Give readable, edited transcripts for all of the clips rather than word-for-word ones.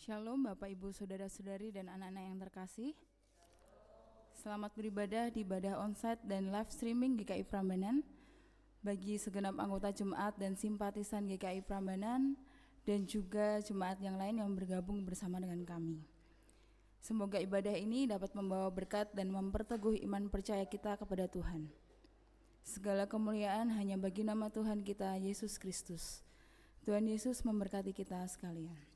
Shalom Bapak Ibu Saudara-saudari dan anak-anak yang terkasih. Selamat beribadah di ibadah onsite dan live streaming GKI Prambanan bagi segenap anggota jemaat dan simpatisan GKI Prambanan dan juga jemaat yang lain yang bergabung bersama dengan kami. Semoga ibadah ini dapat membawa berkat dan memperteguh iman percaya kita kepada Tuhan. Segala kemuliaan hanya bagi nama Tuhan kita Yesus Kristus. Tuhan Yesus memberkati kita sekalian.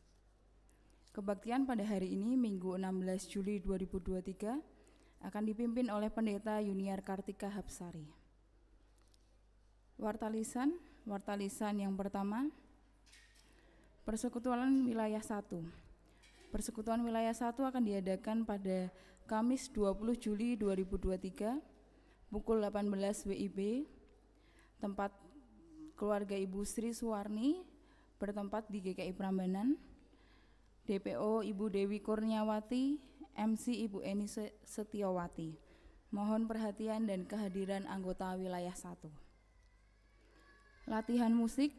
Kebaktian pada hari ini, Minggu 16 Juli 2023, akan dipimpin oleh Pendeta Yuniar Kartika Hapsari. Wartalisan yang pertama, Persekutuan Wilayah 1. Persekutuan Wilayah 1 akan diadakan pada Kamis 20 Juli 2023, pukul 18 WIB, tempat keluarga Ibu Sri Suwarni bertempat di GKI Prambanan. DPO Ibu Dewi Kurniawati, MC Ibu Eni Setiawati. Mohon perhatian dan kehadiran anggota wilayah 1. Latihan musik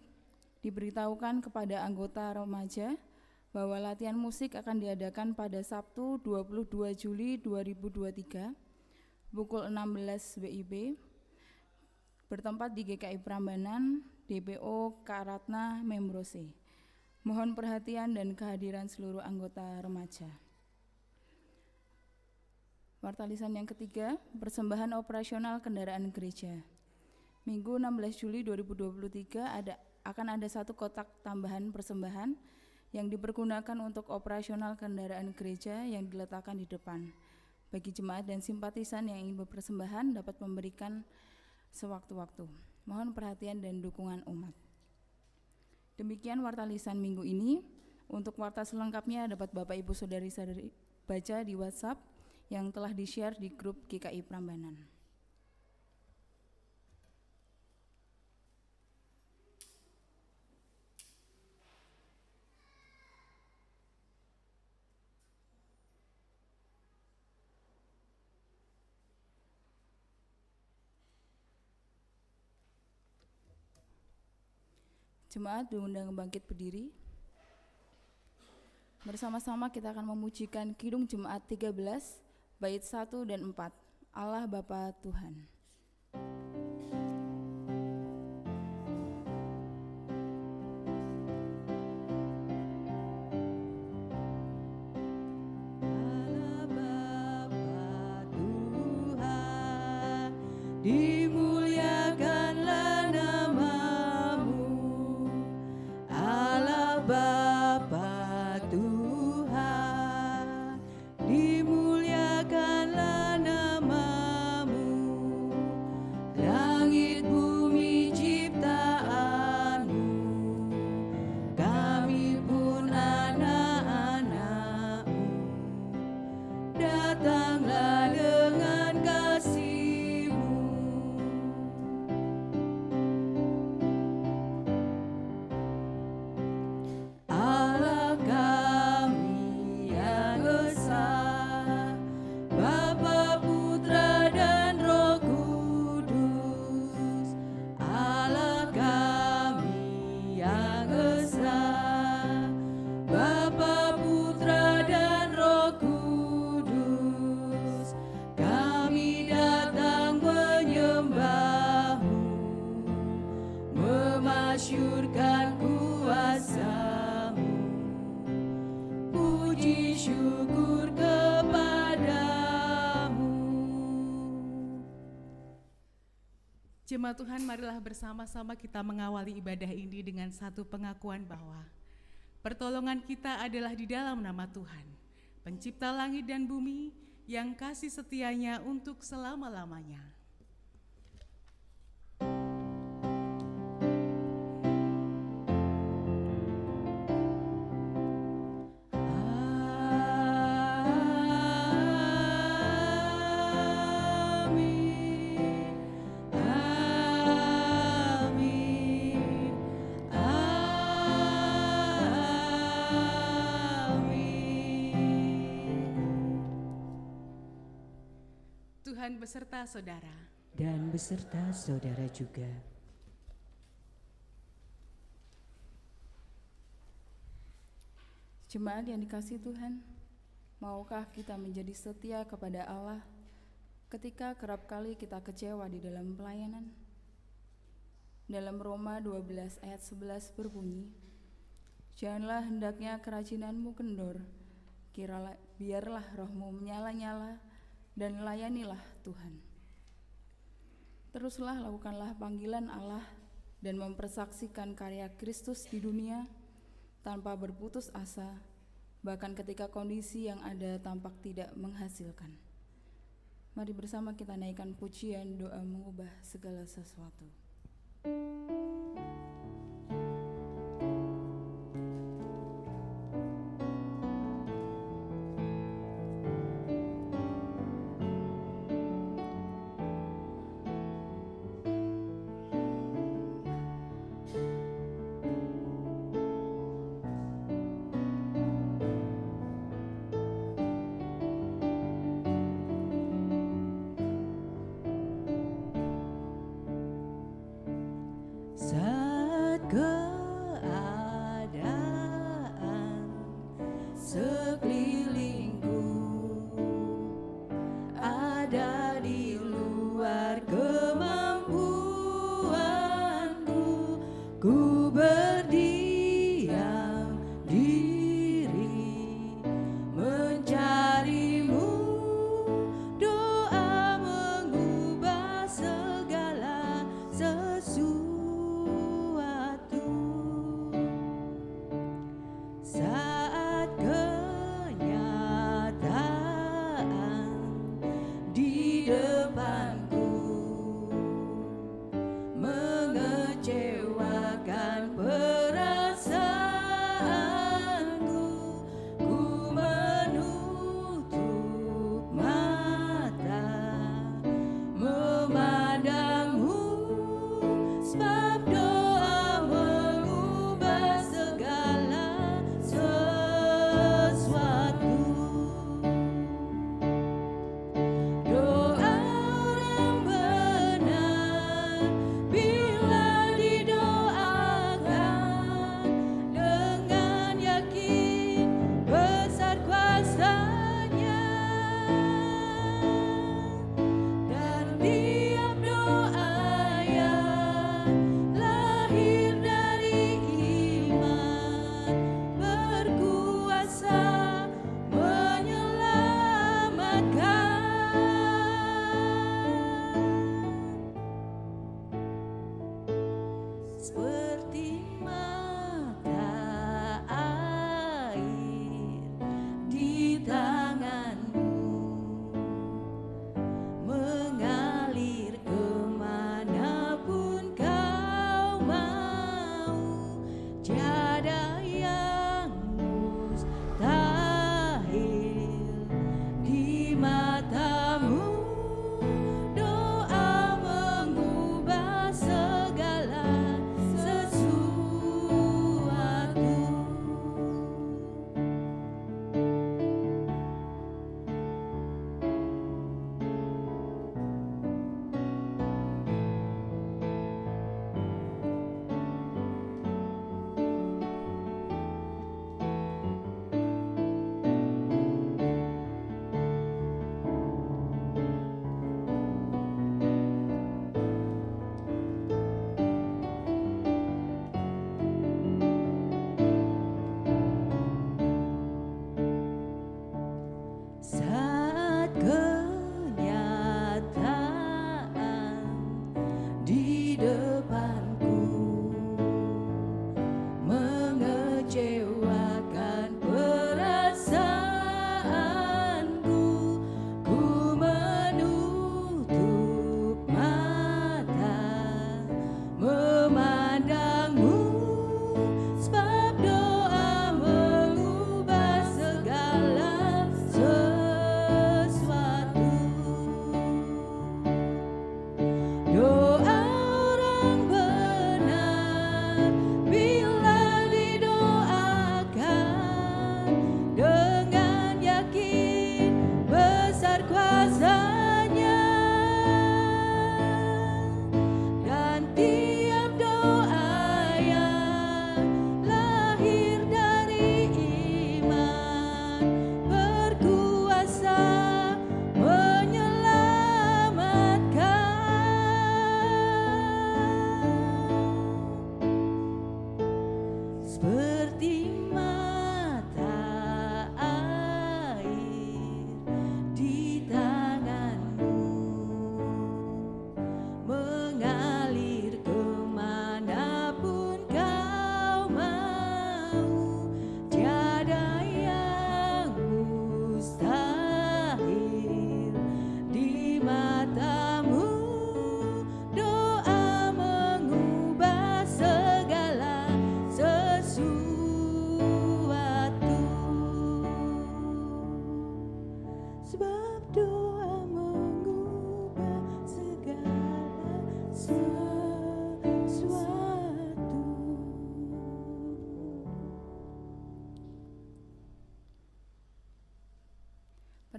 diberitahukan kepada anggota remaja bahwa latihan musik akan diadakan pada Sabtu 22 Juli 2023 pukul 16 WIB bertempat di GKI Prambanan, DPO Karatna Membrose. Mohon perhatian dan kehadiran seluruh anggota remaja. Wartalisan yang ketiga, persembahan operasional kendaraan gereja. Minggu 16 Juli 2023 akan ada 1 kotak tambahan persembahan yang dipergunakan untuk operasional kendaraan gereja yang diletakkan di depan. Bagi jemaat dan simpatisan yang ingin berpersembahan dapat memberikan sewaktu-waktu. Mohon perhatian dan dukungan umat. Demikian wartalisan minggu ini. Untuk warta selengkapnya dapat Bapak Ibu Saudari-saudari baca di WhatsApp yang telah di-share di grup GKI Prambanan. Jemaat diundang bangkit berdiri. Bersama-sama kita akan memujikan Kidung Jemaat 13, bait 1 dan 4. Allah Bapa Tuhan. Allah Bapa Tuhan, dimuliakanlah nama-Mu. Allah Bapa Tuhan, dimuliakanlah nama-Mu. Langit bumi ciptaan-Mu, kami pun anak-anak-Mu. Datanglah dengan kasih-Mu. Allah kami yang esa, Bapa, Putra, dan Roh Kudus. Allah kami yang esa, Bapa, Putra, dan Roh Kudus. Kami datang menyembah-Mu, memasyurkan kuasa-Mu. Puji syukur kepadamu. Jemaat Tuhan, marilah bersama-sama kita mengawali ibadah ini dengan satu pengakuan bahwa pertolongan kita adalah di dalam nama Tuhan, Pencipta langit dan bumi, yang kasih setianya untuk selama-lamanya. Amin, amin, amin. Tuhan beserta saudara. Dan beserta saudara juga. Jemaat yang dikasihi Tuhan, maukah kita menjadi setia kepada Allah ketika kerap kali kita kecewa di dalam pelayanan? Dalam Roma 12 ayat 11 berbunyi, "Janganlah hendaknya kerajinanmu kendor, biarlah rohmu menyala-nyala dan layanilah Tuhan." Teruslah lakukanlah panggilan Allah dan mempersaksikan karya Kristus di dunia tanpa berputus asa, bahkan ketika kondisi yang ada tampak tidak menghasilkan. Mari bersama kita naikkan pujian doa mengubah segala sesuatu. Saat keadaan sekelilingku ada di luar kemampuanku, ku berdiam diri mencarimu. Doa mengubah segala sesuatu. Saat kenyataan di depanku mengecewakan perasaanku, ku menutup mata memandangmu, sebab doa mengubah segala sesuatu. Doa orang benar bila didoakan dengan yakin besar kuasanya, dan tiap doa yang lahir dari iman berkuasa menyelamatkan. Seperti mata air di tanganmu, mengalir kemanapun kau mau, tiada yang mustahil di matamu. Doa mengubah segala sesuatu.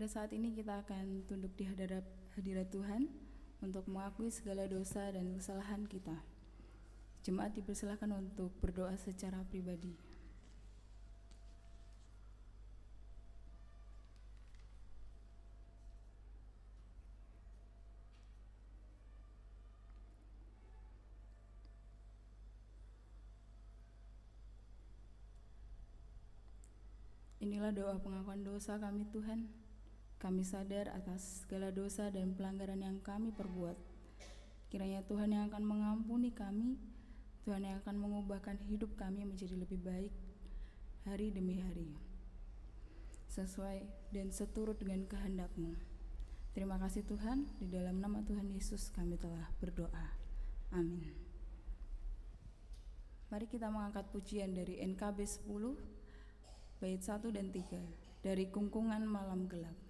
saat ini kita akan tunduk di hadirat Tuhan untuk mengakui segala dosa dan kesalahan kita. Jemaat dipersilakan untuk berdoa secara pribadi. Inilah doa pengakuan dosa kami Tuhan. Kami sadar atas segala dosa dan pelanggaran yang kami perbuat. Kiranya Tuhan yang akan mengampuni kami, Tuhan yang akan mengubahkan hidup kami menjadi lebih baik hari demi hari, sesuai dan seturut dengan kehendak-Mu. Terima kasih Tuhan, di dalam nama Tuhan Yesus kami telah berdoa. Amin. Mari kita mengangkat pujian dari NKB 10, bait 1 dan 3, dari Kungkungan Malam Gelap.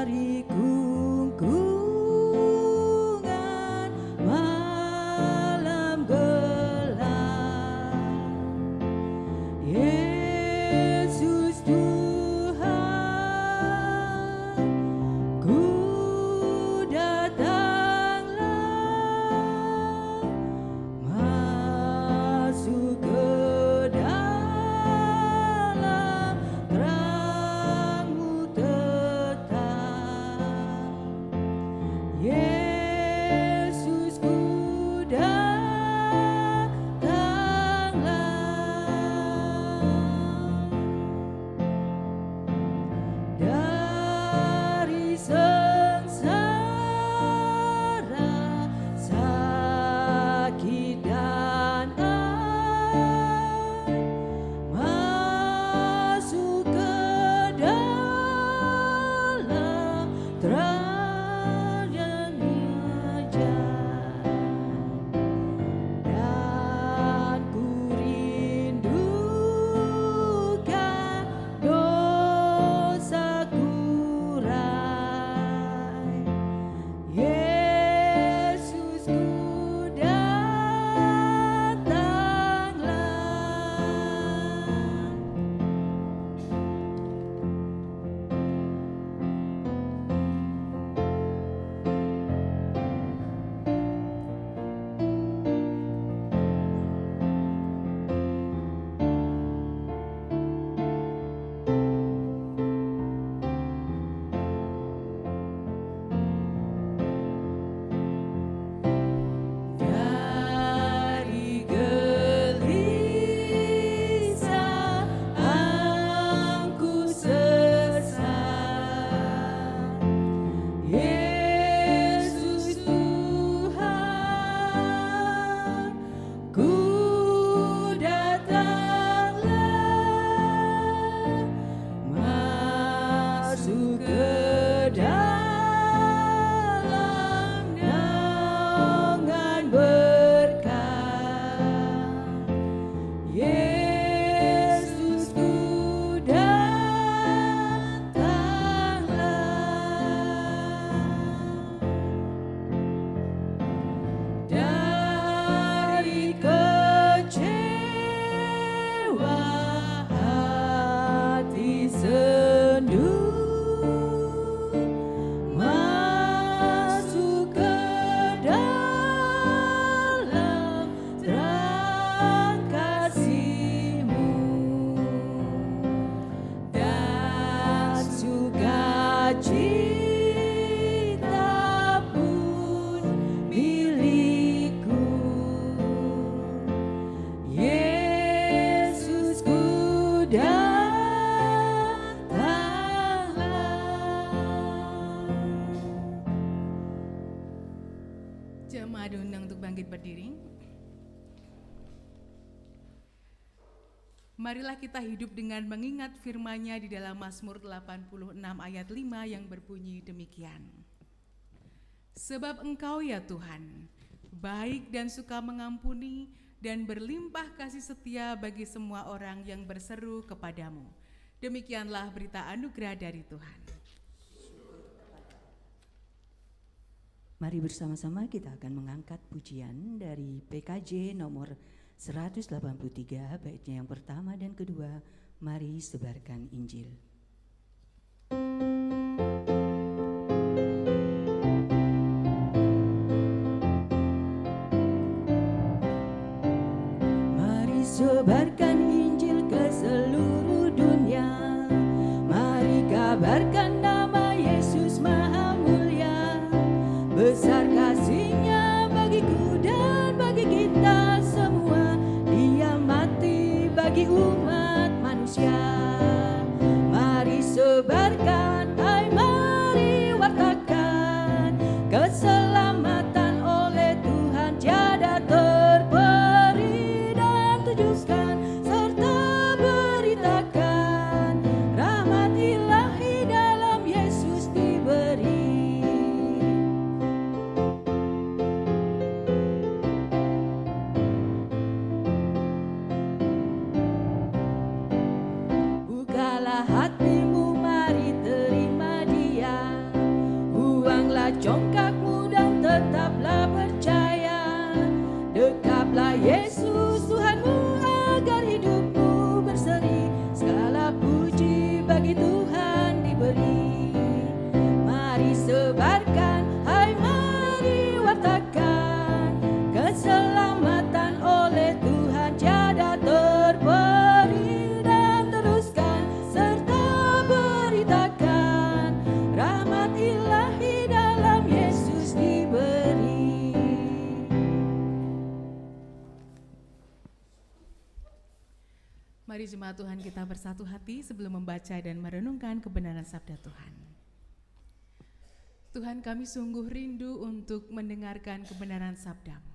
Dari kungkungan malam gelap, Yesus Tuhan, ku datanglah, masuk ke dalam terang-Mu tetap. Yesus ku datanglah, dari sengsara, sakit dan masuk ke dalam terang yang nyata, dan ku rindukan dosaku rai. Yesus ku dari gelisah aku sesat, Yesus Tuhan, ku datanglah, masuk ke dalam naungan berkat. Yesus ku datanglah, dari kecewa hati sendu, masuk ke dalam terang kasih-Mu, dan sukacita pun milikku. Yesus ku datanglah. Jemaat diundang untuk bangkit berdiri. Marilah kita hidup dengan mengingat firman-Nya di dalam Mazmur 86 ayat 5 yang berbunyi demikian. Sebab Engkau ya Tuhan, baik dan suka mengampuni dan berlimpah kasih setia bagi semua orang yang berseru kepadamu. Demikianlah berita anugerah dari Tuhan. Mari bersama-sama kita akan mengangkat pujian dari PKJ nomor 183, baitnya yang pertama dan kedua, mari sebarkan Injil. Mari sebarkan Injil ke seluruh dunia, mari kabarkan nama Yesus Maha Mulia. Besar kasih-Nya bagiku dan bagi kita semua, Dia mati bagi umat manusia. Mari sebarkan, hai mari wartakan, keselamatan oleh Tuhan tiada terperi, dan tujukan serta beritakan, rahmat ilahi dalam Yesus diberi. Bukalah hatimu, mari terima Dia. Buanglah congkakmu dan tetaplah percaya. Dekaplah Yesus Tuhanmu agar hidupmu berseri. Segala puji bagi Tuhan diberi. Mari sebarkan, hai mari wartakan, keselamatan oleh Tuhan tiada terperi, dan teruskan serta beritakan, rahmat ilahi dalam Yesus diberi. Mari jemaat Tuhan kita bersatu hati sebelum membaca dan merenungkan kebenaran sabda Tuhan. Tuhan, kami sungguh rindu untuk mendengarkan kebenaran sabda-Mu.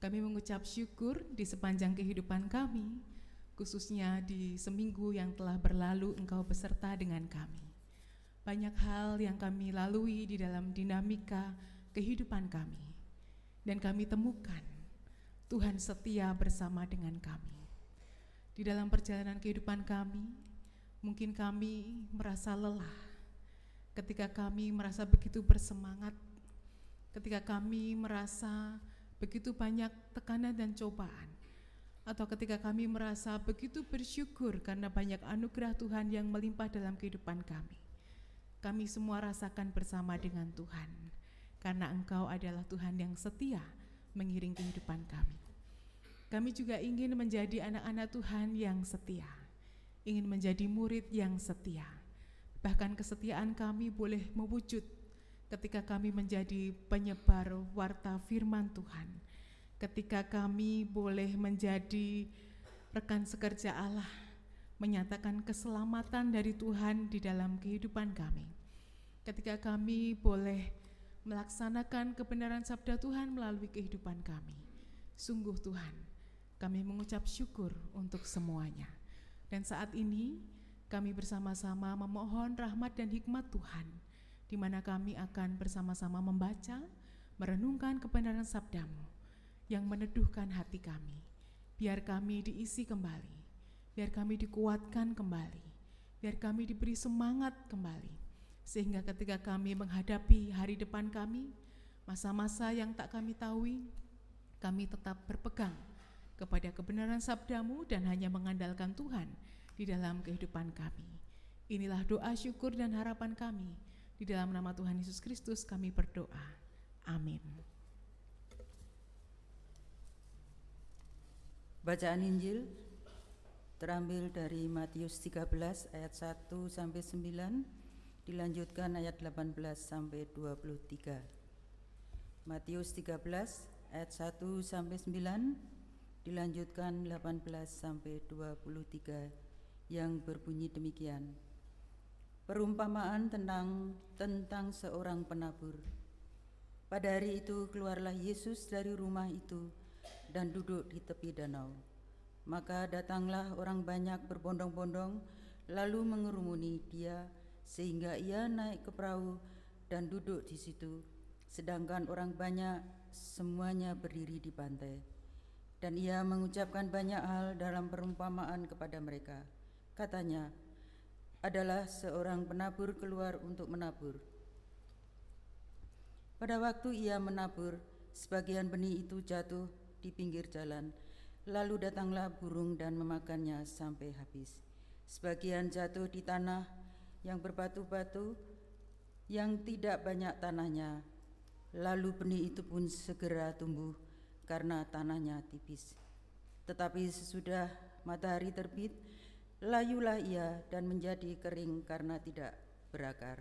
Kami mengucap syukur di sepanjang kehidupan kami, khususnya di seminggu yang telah berlalu Engkau beserta dengan kami. Banyak hal yang kami lalui di dalam dinamika kehidupan kami, dan kami temukan Tuhan setia bersama dengan kami. Di dalam perjalanan kehidupan kami, mungkin kami merasa lelah, ketika kami merasa begitu bersemangat, ketika kami merasa begitu banyak tekanan dan cobaan, atau ketika kami merasa begitu bersyukur karena banyak anugerah Tuhan yang melimpah dalam kehidupan kami. Kami semua rasakan bersama dengan Tuhan, karena Engkau adalah Tuhan yang setia mengiring kehidupan kami. Kami juga ingin menjadi anak-anak Tuhan yang setia, ingin menjadi murid yang setia. Bahkan kesetiaan kami boleh mewujud ketika kami menjadi penyebar warta firman Tuhan, ketika kami boleh menjadi rekan sekerja Allah, menyatakan keselamatan dari Tuhan di dalam kehidupan kami, ketika kami boleh melaksanakan kebenaran sabda Tuhan melalui kehidupan kami. Sungguh Tuhan, kami mengucap syukur untuk semuanya. Dan saat ini kami bersama-sama memohon rahmat dan hikmat Tuhan, di mana kami akan bersama-sama membaca, merenungkan kebenaran sabda-Mu yang meneduhkan hati kami. Biar kami diisi kembali, biar kami dikuatkan kembali, biar kami diberi semangat kembali, sehingga ketika kami menghadapi hari depan kami, masa-masa yang tak kami tahu, kami tetap berpegang kepada kebenaran sabda-Mu dan hanya mengandalkan Tuhan di dalam kehidupan kami. Inilah doa syukur dan harapan kami. Di dalam nama Tuhan Yesus Kristus kami berdoa. Amin. Bacaan Injil terambil dari Matius 13 ayat 1 sampai 9, dilanjutkan ayat 18 sampai 23. Matius 13 ayat 1 sampai 9, dilanjutkan 18 sampai 23, yang berbunyi demikian. Perumpamaan tentang seorang penabur. Pada hari itu keluarlah Yesus dari rumah itu dan duduk di tepi danau. Maka datanglah orang banyak berbondong-bondong lalu mengerumuni Dia sehingga Ia naik ke perahu dan duduk di situ, sedangkan orang banyak semuanya berdiri di pantai. Dan ia mengucapkan banyak hal dalam perumpamaan kepada mereka. Katanya, adalah seorang penabur keluar untuk menabur. Pada waktu ia menabur, sebagian benih itu jatuh di pinggir jalan, lalu datanglah burung dan memakannya sampai habis. Sebagian jatuh di tanah yang berbatu-batu, yang tidak banyak tanahnya, lalu benih itu pun segera tumbuh karena tanahnya tipis. Tetapi sesudah matahari terbit, layulah ia dan menjadi kering karena tidak berakar.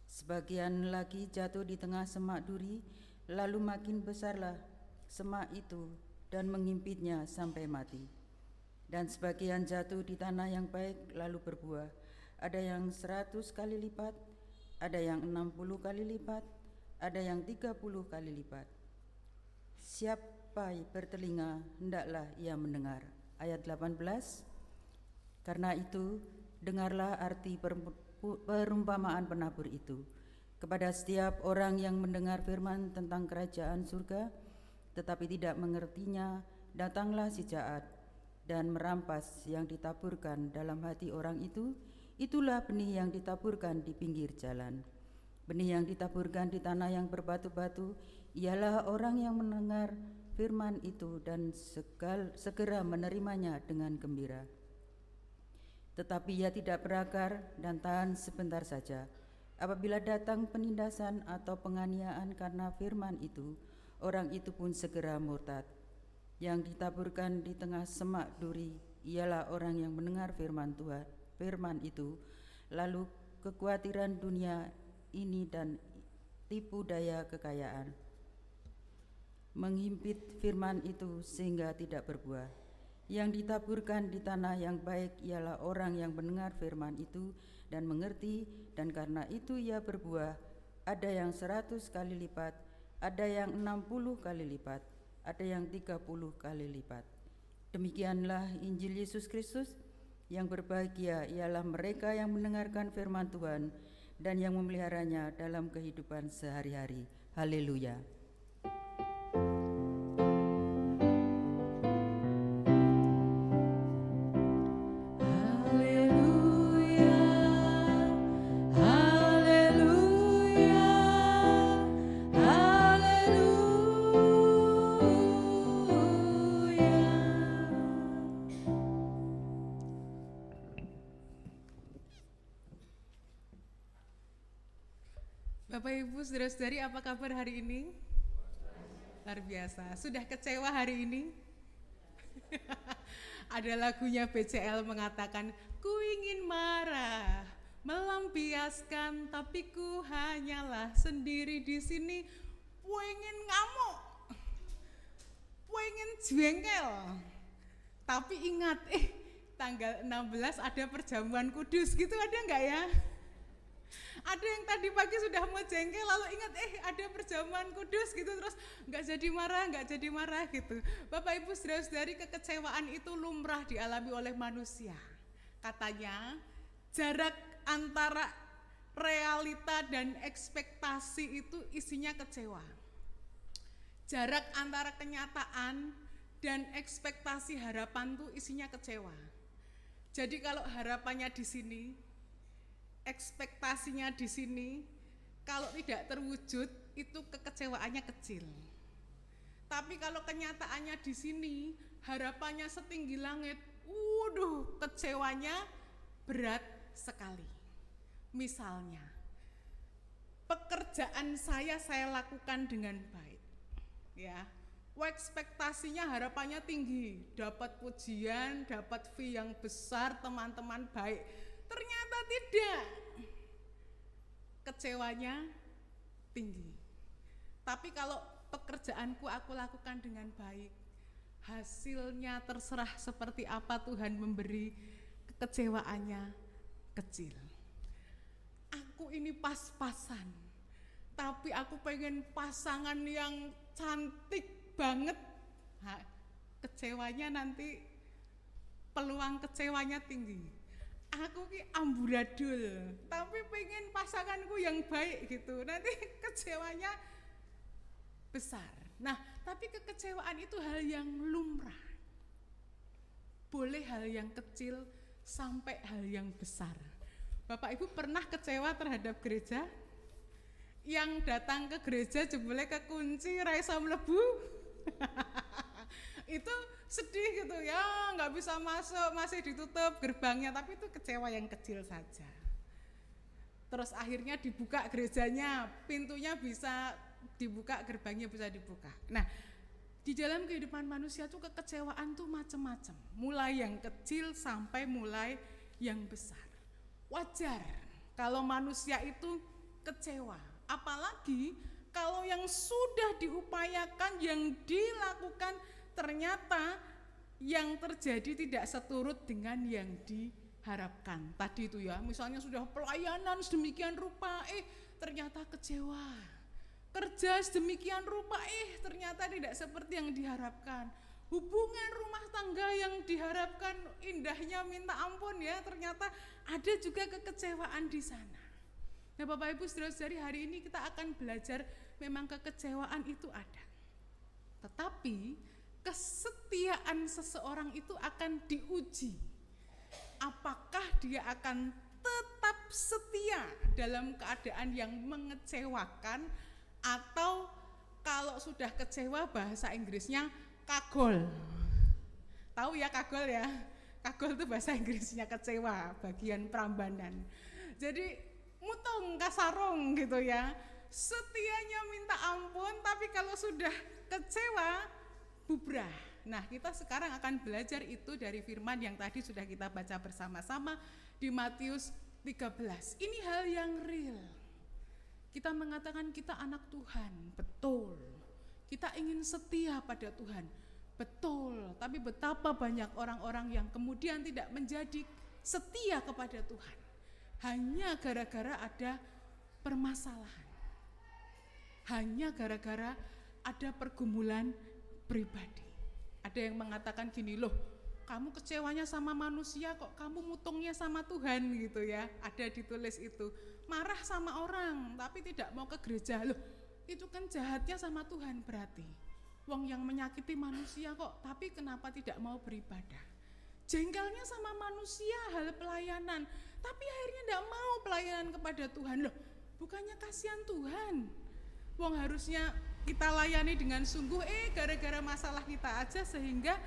Sebagian lagi jatuh di tengah semak duri, lalu makin besarlah semak itu dan mengimpitnya sampai mati. Dan sebagian jatuh di tanah yang baik lalu berbuah, ada yang 100 kali lipat, ada yang 60 kali lipat, ada yang 30 kali lipat. Siapa bertelinga, hendaklah ia mendengar. Ayat 18, karena itu dengarlah arti perumpamaan penabur itu. Kepada setiap orang yang mendengar firman tentang kerajaan surga, tetapi tidak mengertinya, datanglah si jahat dan merampas yang ditaburkan dalam hati orang itu. Itulah benih yang ditaburkan di pinggir jalan. Benih yang ditaburkan di tanah yang berbatu-batu ialah orang yang mendengar firman itu dan segera menerimanya dengan gembira. Tetapi ia tidak berakar dan tahan sebentar saja. Apabila datang penindasan atau penganiayaan karena firman itu, orang itu pun segera murtad. Yang ditaburkan di tengah semak duri ialah orang yang mendengar firman itu, lalu kekhawatiran dunia ini dan tipu daya kekayaan menghimpit firman itu sehingga tidak berbuah. Yang ditaburkan di tanah yang baik ialah orang yang mendengar firman itu dan mengerti, dan karena itu ia berbuah, ada yang 100 kali lipat, ada yang 60 kali lipat, ada yang 30 kali lipat. Demikianlah Injil Yesus Kristus. Yang berbahagia ialah mereka yang mendengarkan firman Tuhan dan yang memeliharanya dalam kehidupan sehari-hari. Haleluya. Bapak Ibu, saudara-saudari, apa kabar hari ini? Luar biasa. Sudah kecewa hari ini? Ada lagunya BCL mengatakan, ku ingin marah, melampiaskan, tapi ku hanyalah sendiri di sini. Pengen ngamuk, pengen jengkel. Tapi ingat, tanggal 16 ada perjamuan kudus, gitu ada enggak ya? Ada yang tadi pagi sudah mau jengkel, lalu ingat ada perjamuan kudus gitu, terus nggak jadi marah gitu. Bapak Ibu saudara-saudari, kekecewaan itu lumrah dialami oleh manusia. Katanya jarak antara realita dan ekspektasi itu isinya kecewa. Jarak antara kenyataan dan ekspektasi harapan itu isinya kecewa. Jadi kalau harapannya di sini, ekspektasinya di sini, kalau tidak terwujud itu kekecewaannya kecil. Tapi kalau kenyataannya di sini, harapannya setinggi langit, kecewanya berat sekali. Misalnya, pekerjaan saya lakukan dengan baik, ya. Ekspektasinya harapannya tinggi, dapat pujian, dapat fee yang besar, teman-teman baik. Ternyata tidak, kecewanya tinggi. Tapi kalau pekerjaanku aku lakukan dengan baik, hasilnya terserah seperti apa Tuhan memberi, kekecewaannya kecil. Aku ini pas-pasan, tapi aku pengen pasangan yang cantik banget. Kecewanya nanti, peluang kecewanya tinggi. Aku ki amburadul, tapi pengen pasanganku yang baik gitu. Nanti kecewanya besar. Nah, tapi kekecewaan itu hal yang lumrah. Boleh hal yang kecil sampai hal yang besar. Bapak Ibu pernah kecewa terhadap gereja? Yang datang ke gereja jebule kekunci ra iso mlebu? Itu sedih gitu ya, nggak bisa masuk, masih ditutup gerbangnya, tapi itu kecewa yang kecil saja. Terus akhirnya dibuka gerejanya, pintunya bisa dibuka, gerbangnya bisa dibuka. Nah, di dalam kehidupan manusia tuh kekecewaan tuh macam-macam, mulai yang kecil sampai mulai yang besar. Wajar kalau manusia itu kecewa, apalagi kalau yang sudah diupayakan, yang dilakukan ternyata yang terjadi tidak seturut dengan yang diharapkan. Tadi itu ya, misalnya sudah pelayanan sedemikian rupa, ternyata kecewa. Kerja sedemikian rupa, ternyata tidak seperti yang diharapkan. Hubungan rumah tangga yang diharapkan indahnya minta ampun ya, ternyata ada juga kekecewaan di sana. Nah Bapak Ibu saudara-saudari, hari ini kita akan belajar memang kekecewaan itu ada. Tetapi kesetiaan seseorang itu akan diuji. Apakah dia akan tetap setia dalam keadaan yang mengecewakan, atau kalau sudah kecewa bahasa Inggrisnya kagol. Tahu ya kagol ya? Kagol itu bahasa Inggrisnya kecewa, bagian Prambanan. Jadi mutung kasarung gitu ya. Setianya minta ampun, tapi kalau sudah kecewa bubrah. Nah, kita sekarang akan belajar itu dari firman yang tadi sudah kita baca bersama-sama di Matius 13. Ini hal yang real. Kita mengatakan kita anak Tuhan, betul. Kita ingin setia pada Tuhan, betul. Tapi betapa banyak orang-orang yang kemudian tidak menjadi setia kepada Tuhan, hanya gara-gara ada permasalahan, hanya gara-gara ada pergumulan pribadi. Ada yang mengatakan gini, loh kamu kecewanya sama manusia kok kamu mutungnya sama Tuhan gitu ya. Ada ditulis itu, marah sama orang tapi tidak mau ke gereja. Loh itu kan jahatnya sama Tuhan berarti. Wong yang menyakiti manusia kok, tapi kenapa tidak mau beribadah? Jengkelnya sama manusia hal pelayanan, tapi akhirnya tidak mau pelayanan kepada Tuhan. Loh bukannya kasihan Tuhan? Wong harusnya kita layani dengan sungguh, gara-gara masalah kita aja sehingga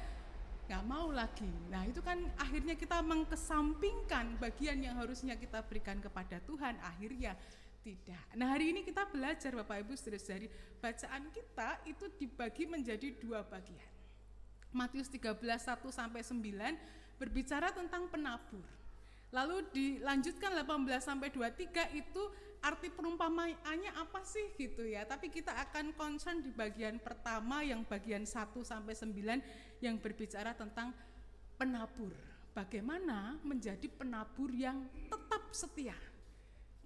nggak mau lagi. Nah itu kan akhirnya kita mengkesampingkan bagian yang harusnya kita berikan kepada Tuhan, akhirnya tidak. Nah hari ini kita belajar Bapak Ibu saudara-saudari, bacaan kita itu dibagi menjadi dua bagian. Matius 13 1-9 berbicara tentang penabur. Lalu dilanjutkan 18-23 itu arti perumpamaannya apa sih gitu ya. Tapi kita akan concern di bagian pertama yang bagian 1-9 yang berbicara tentang penabur. Bagaimana menjadi penabur yang tetap setia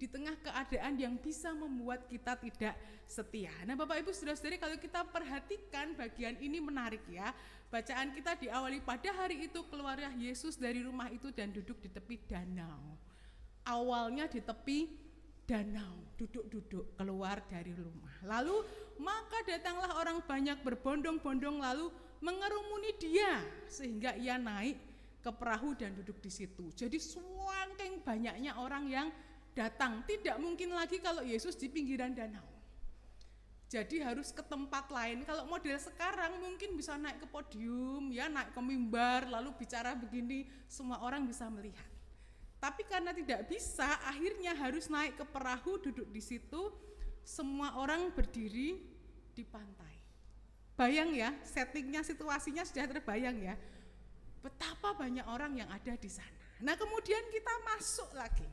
di tengah keadaan yang bisa membuat kita tidak setia. Nah Bapak Ibu saudara-saudari, kalau kita perhatikan bagian ini menarik ya. Bacaan kita diawali pada hari itu keluarlah Yesus dari rumah itu dan duduk di tepi danau. Awalnya di tepi danau, duduk-duduk keluar dari rumah. Lalu maka datanglah orang banyak berbondong-bondong lalu mengerumuni dia sehingga ia naik ke perahu dan duduk di situ. Jadi saking banyaknya orang yang datang, tidak mungkin lagi kalau Yesus di pinggiran danau. Jadi harus ke tempat lain. Kalau model sekarang mungkin bisa naik ke podium, ya naik ke mimbar, lalu bicara begini, semua orang bisa melihat. Tapi karena tidak bisa, akhirnya harus naik ke perahu, duduk di situ, semua orang berdiri di pantai. Bayang ya, settingnya, situasinya sudah terbayang ya. Betapa banyak orang yang ada di sana. Nah kemudian kita masuk lagi.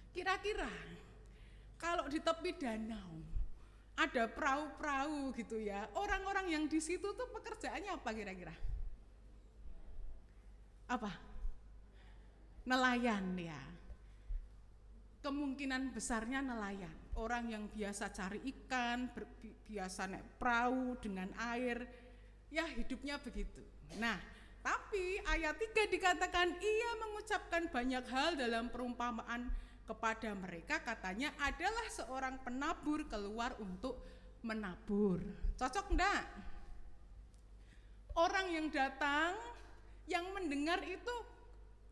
Kira-kira kalau di tepi danau ada perahu-perahu gitu ya, orang-orang yang di situ tuh pekerjaannya apa kira-kira? Apa? Nelayan ya. Kemungkinan besarnya nelayan. Orang yang biasa cari ikan, biasa naik perahu dengan air, ya hidupnya begitu. Nah, tapi ayat 3 dikatakan ia mengucapkan banyak hal dalam perumpamaan kepada mereka, katanya adalah seorang penabur keluar untuk menabur. Cocok enggak? Orang yang datang, yang mendengar itu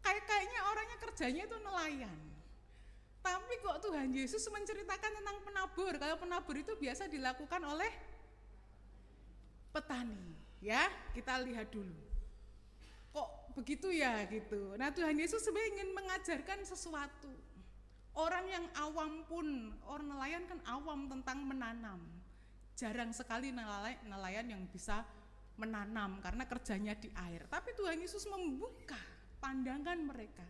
kayaknya orangnya kerjanya itu nelayan. Tapi kok Tuhan Yesus menceritakan tentang penabur. Kalau penabur itu biasa dilakukan oleh petani. Ya, kita lihat dulu. Kok begitu ya gitu. Nah, Tuhan Yesus sebenarnya ingin mengajarkan sesuatu. Orang yang awam pun, orang nelayan kan awam tentang menanam. Jarang sekali nelayan yang bisa menanam karena kerjanya di air. Tapi Tuhan Yesus membuka pandangan mereka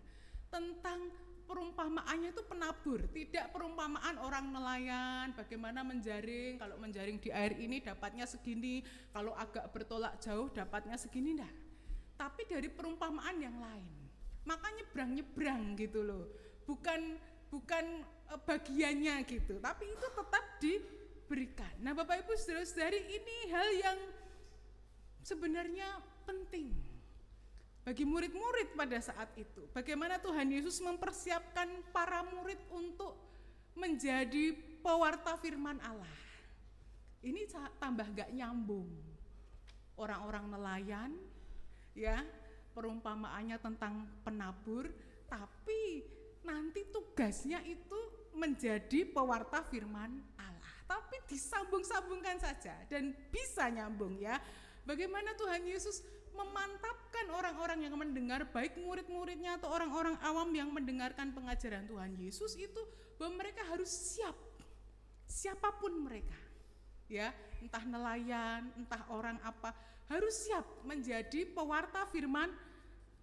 tentang perumpamaannya itu penabur, tidak perumpamaan orang nelayan bagaimana menjaring, kalau menjaring di air ini dapatnya segini, kalau agak bertolak jauh dapatnya segini, enggak. Tapi dari perumpamaan yang lain. Maka nyebrang-nyebrang gitu loh. Bukan bagiannya gitu, tapi itu tetap diberikan. Nah, Bapak Ibu Saudara-saudari, ini hal yang sebenarnya penting bagi murid-murid pada saat itu. Bagaimana Tuhan Yesus mempersiapkan para murid untuk menjadi pewarta firman Allah. Ini tambah gak nyambung. Orang-orang nelayan, ya, perumpamaannya tentang penabur, tapi nanti tugasnya itu menjadi pewarta firman Allah. Tapi disambung-sambungkan saja dan bisa nyambung ya. Bagaimana Tuhan Yesus memantapkan orang-orang yang mendengar, baik murid-muridnya atau orang-orang awam yang mendengarkan pengajaran Tuhan Yesus itu, bahwa mereka harus siap, siapapun mereka, ya, entah nelayan, entah orang apa, harus siap menjadi pewarta firman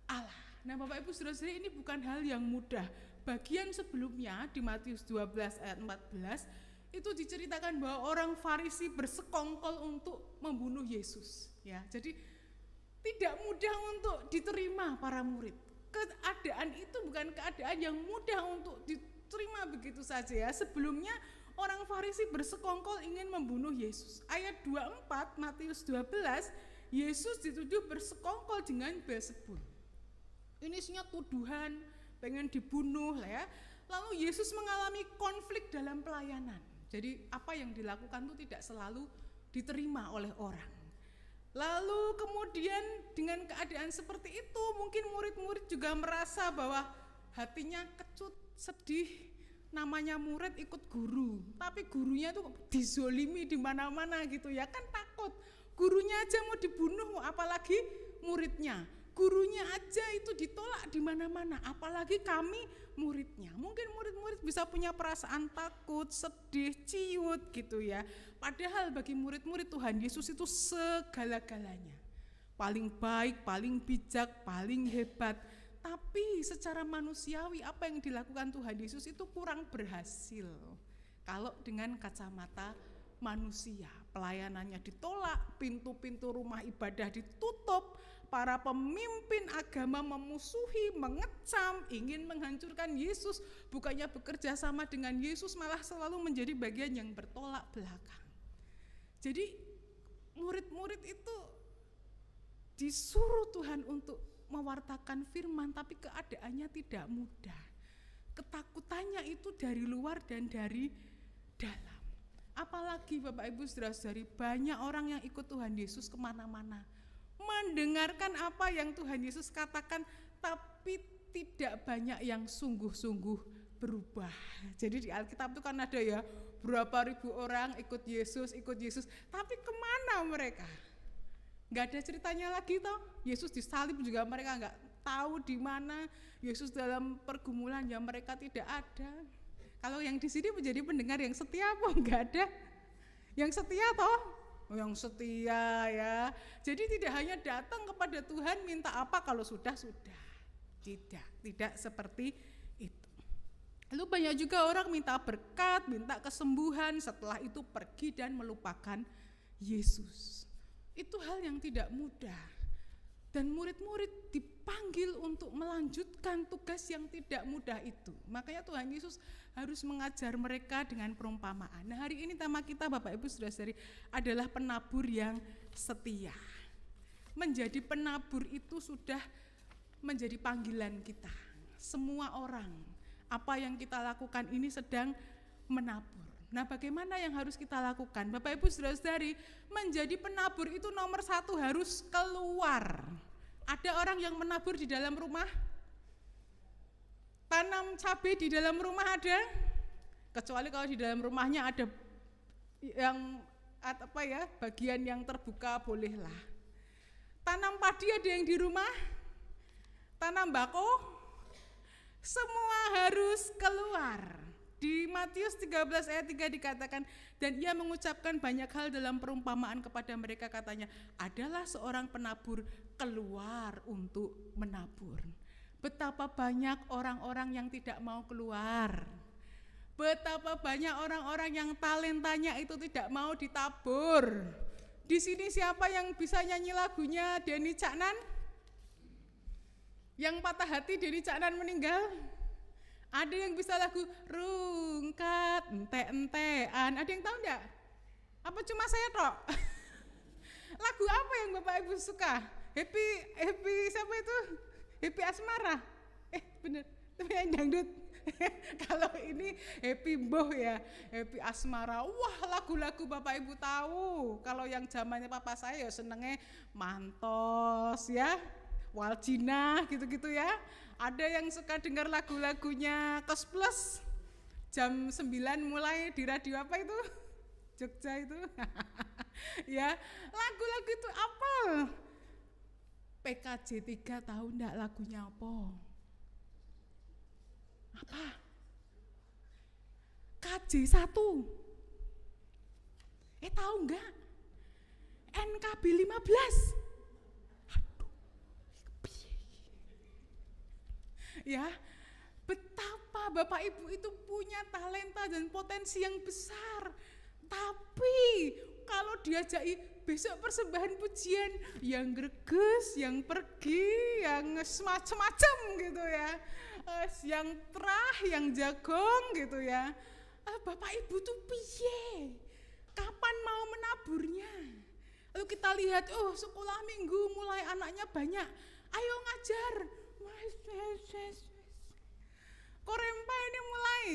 Allah. Nah, Bapak Ibu Saudara-saudari, ini bukan hal yang mudah. Bagian sebelumnya di Matius 12 ayat 14 itu diceritakan bahwa orang Farisi bersekongkol untuk membunuh Yesus, ya. Jadi tidak mudah untuk diterima para murid. Keadaan itu bukan keadaan yang mudah untuk diterima begitu saja ya. Sebelumnya orang Farisi bersekongkol ingin membunuh Yesus. Ayat 24 Matius 12, Yesus dituduh bersekongkol dengan Beelzebul. Ini isinya tuduhan, pengen dibunuh lah ya. Lalu Yesus mengalami konflik dalam pelayanan. Jadi apa yang dilakukan itu tidak selalu diterima oleh orang. Lalu kemudian dengan keadaan seperti itu mungkin murid-murid juga merasa bahwa hatinya kecut, sedih, namanya murid ikut guru, tapi gurunya tuh dizolimi di mana-mana gitu ya, kan takut. Gurunya aja mau dibunuh, apalagi muridnya. Gurunya aja itu ditolak di mana-mana, apalagi kami muridnya. Mungkin murid-murid bisa punya perasaan takut, sedih, ciut gitu ya. Padahal bagi murid-murid Tuhan Yesus itu segala-galanya. Paling baik, paling bijak, paling hebat. Tapi secara manusiawi apa yang dilakukan Tuhan Yesus itu kurang berhasil. Kalau dengan kacamata manusia, pelayanannya ditolak, pintu-pintu rumah ibadah ditutup, para pemimpin agama memusuhi, mengecam, ingin menghancurkan Yesus, bukannya bekerja sama dengan Yesus, malah selalu menjadi bagian yang bertolak belakang. Jadi murid-murid itu disuruh Tuhan untuk mewartakan firman, tapi keadaannya tidak mudah. Ketakutannya itu dari luar dan dari dalam. Apalagi Bapak Ibu Saudara-saudari, banyak orang yang ikut Tuhan Yesus kemana-mana, mendengarkan apa yang Tuhan Yesus katakan, tapi tidak banyak yang sungguh-sungguh berubah. Jadi di Alkitab itu kan ada ya, berapa ribu orang ikut Yesus, tapi kemana mereka? Nggak ada ceritanya lagi toh. Yesus disalib juga mereka nggak tahu di mana. Yesus dalam pergumulan ya mereka tidak ada. Kalau yang di sini menjadi pendengar yang setia apa enggak ada? Yang setia toh? Yang setia ya. Jadi tidak hanya datang kepada Tuhan minta apa kalau sudah. Tidak seperti itu. Lalu banyak juga orang minta berkat, minta kesembuhan, setelah itu pergi dan melupakan Yesus. Itu hal yang tidak mudah. Dan murid-murid dipanggil untuk melanjutkan tugas yang tidak mudah itu. Makanya Tuhan Yesus harus mengajar mereka dengan perumpamaan. Nah, hari ini tema kita Bapak Ibu Saudara-saudari adalah penabur yang setia. Menjadi penabur itu sudah menjadi panggilan kita. Semua orang, apa yang kita lakukan ini sedang menabur. Nah, bagaimana yang harus kita lakukan? Bapak Ibu Saudara-saudari, menjadi penabur itu nomor 1 harus keluar. Ada orang yang menabur di dalam rumah? Tanam cabai di dalam rumah ada? Kecuali kalau di dalam rumahnya ada yang bagian yang terbuka, bolehlah. Tanam padi ada yang di rumah? Tanam bako? Semua harus keluar. Di Matius 13 ayat 3 dikatakan, dan ia mengucapkan banyak hal dalam perumpamaan kepada mereka, katanya, adalah seorang penabur keluar untuk menabur. Betapa banyak orang-orang yang tidak mau keluar. Betapa banyak orang-orang yang talentanya itu tidak mau ditabur. Di sini siapa yang bisa nyanyi lagunya Denny Caknan? Yang patah hati Denny Caknan meninggal? Ada yang bisa lagu rungkat, ente-entean? Ada yang tahu enggak? Apa cuma saya tok? Lagu apa yang Bapak Ibu suka? Happy siapa itu? Happy Asmara? Bener, tapi yang dangdut. Kalau ini Happy Mboh ya, Happy Asmara. Wah, lagu-lagu Bapak Ibu tahu. Kalau yang zamannya papa saya ya senengnya Mantos ya, Waljina gitu-gitu ya. Ada yang suka dengar lagu-lagunya Kos Plus jam 9 mulai di radio apa itu? Jogja itu. Ya, lagu-lagu itu apa? PKJ 3 tahu enggak lagunya apa? Apa? KJ 1. Tahu enggak? NKB 15. Ya, betapa Bapak Ibu itu punya talenta dan potensi yang besar. Tapi kalau diajaki besok persembahan pujian, yang greges, yang pergi, yang semacam-macam gitu ya, yang terah, yang jagong gitu ya, Bapak Ibu tuh piye? Kapan mau menaburnya? Lalu kita lihat, sekolah minggu mulai anaknya banyak, ayo ngajar. Korempa ini mulai,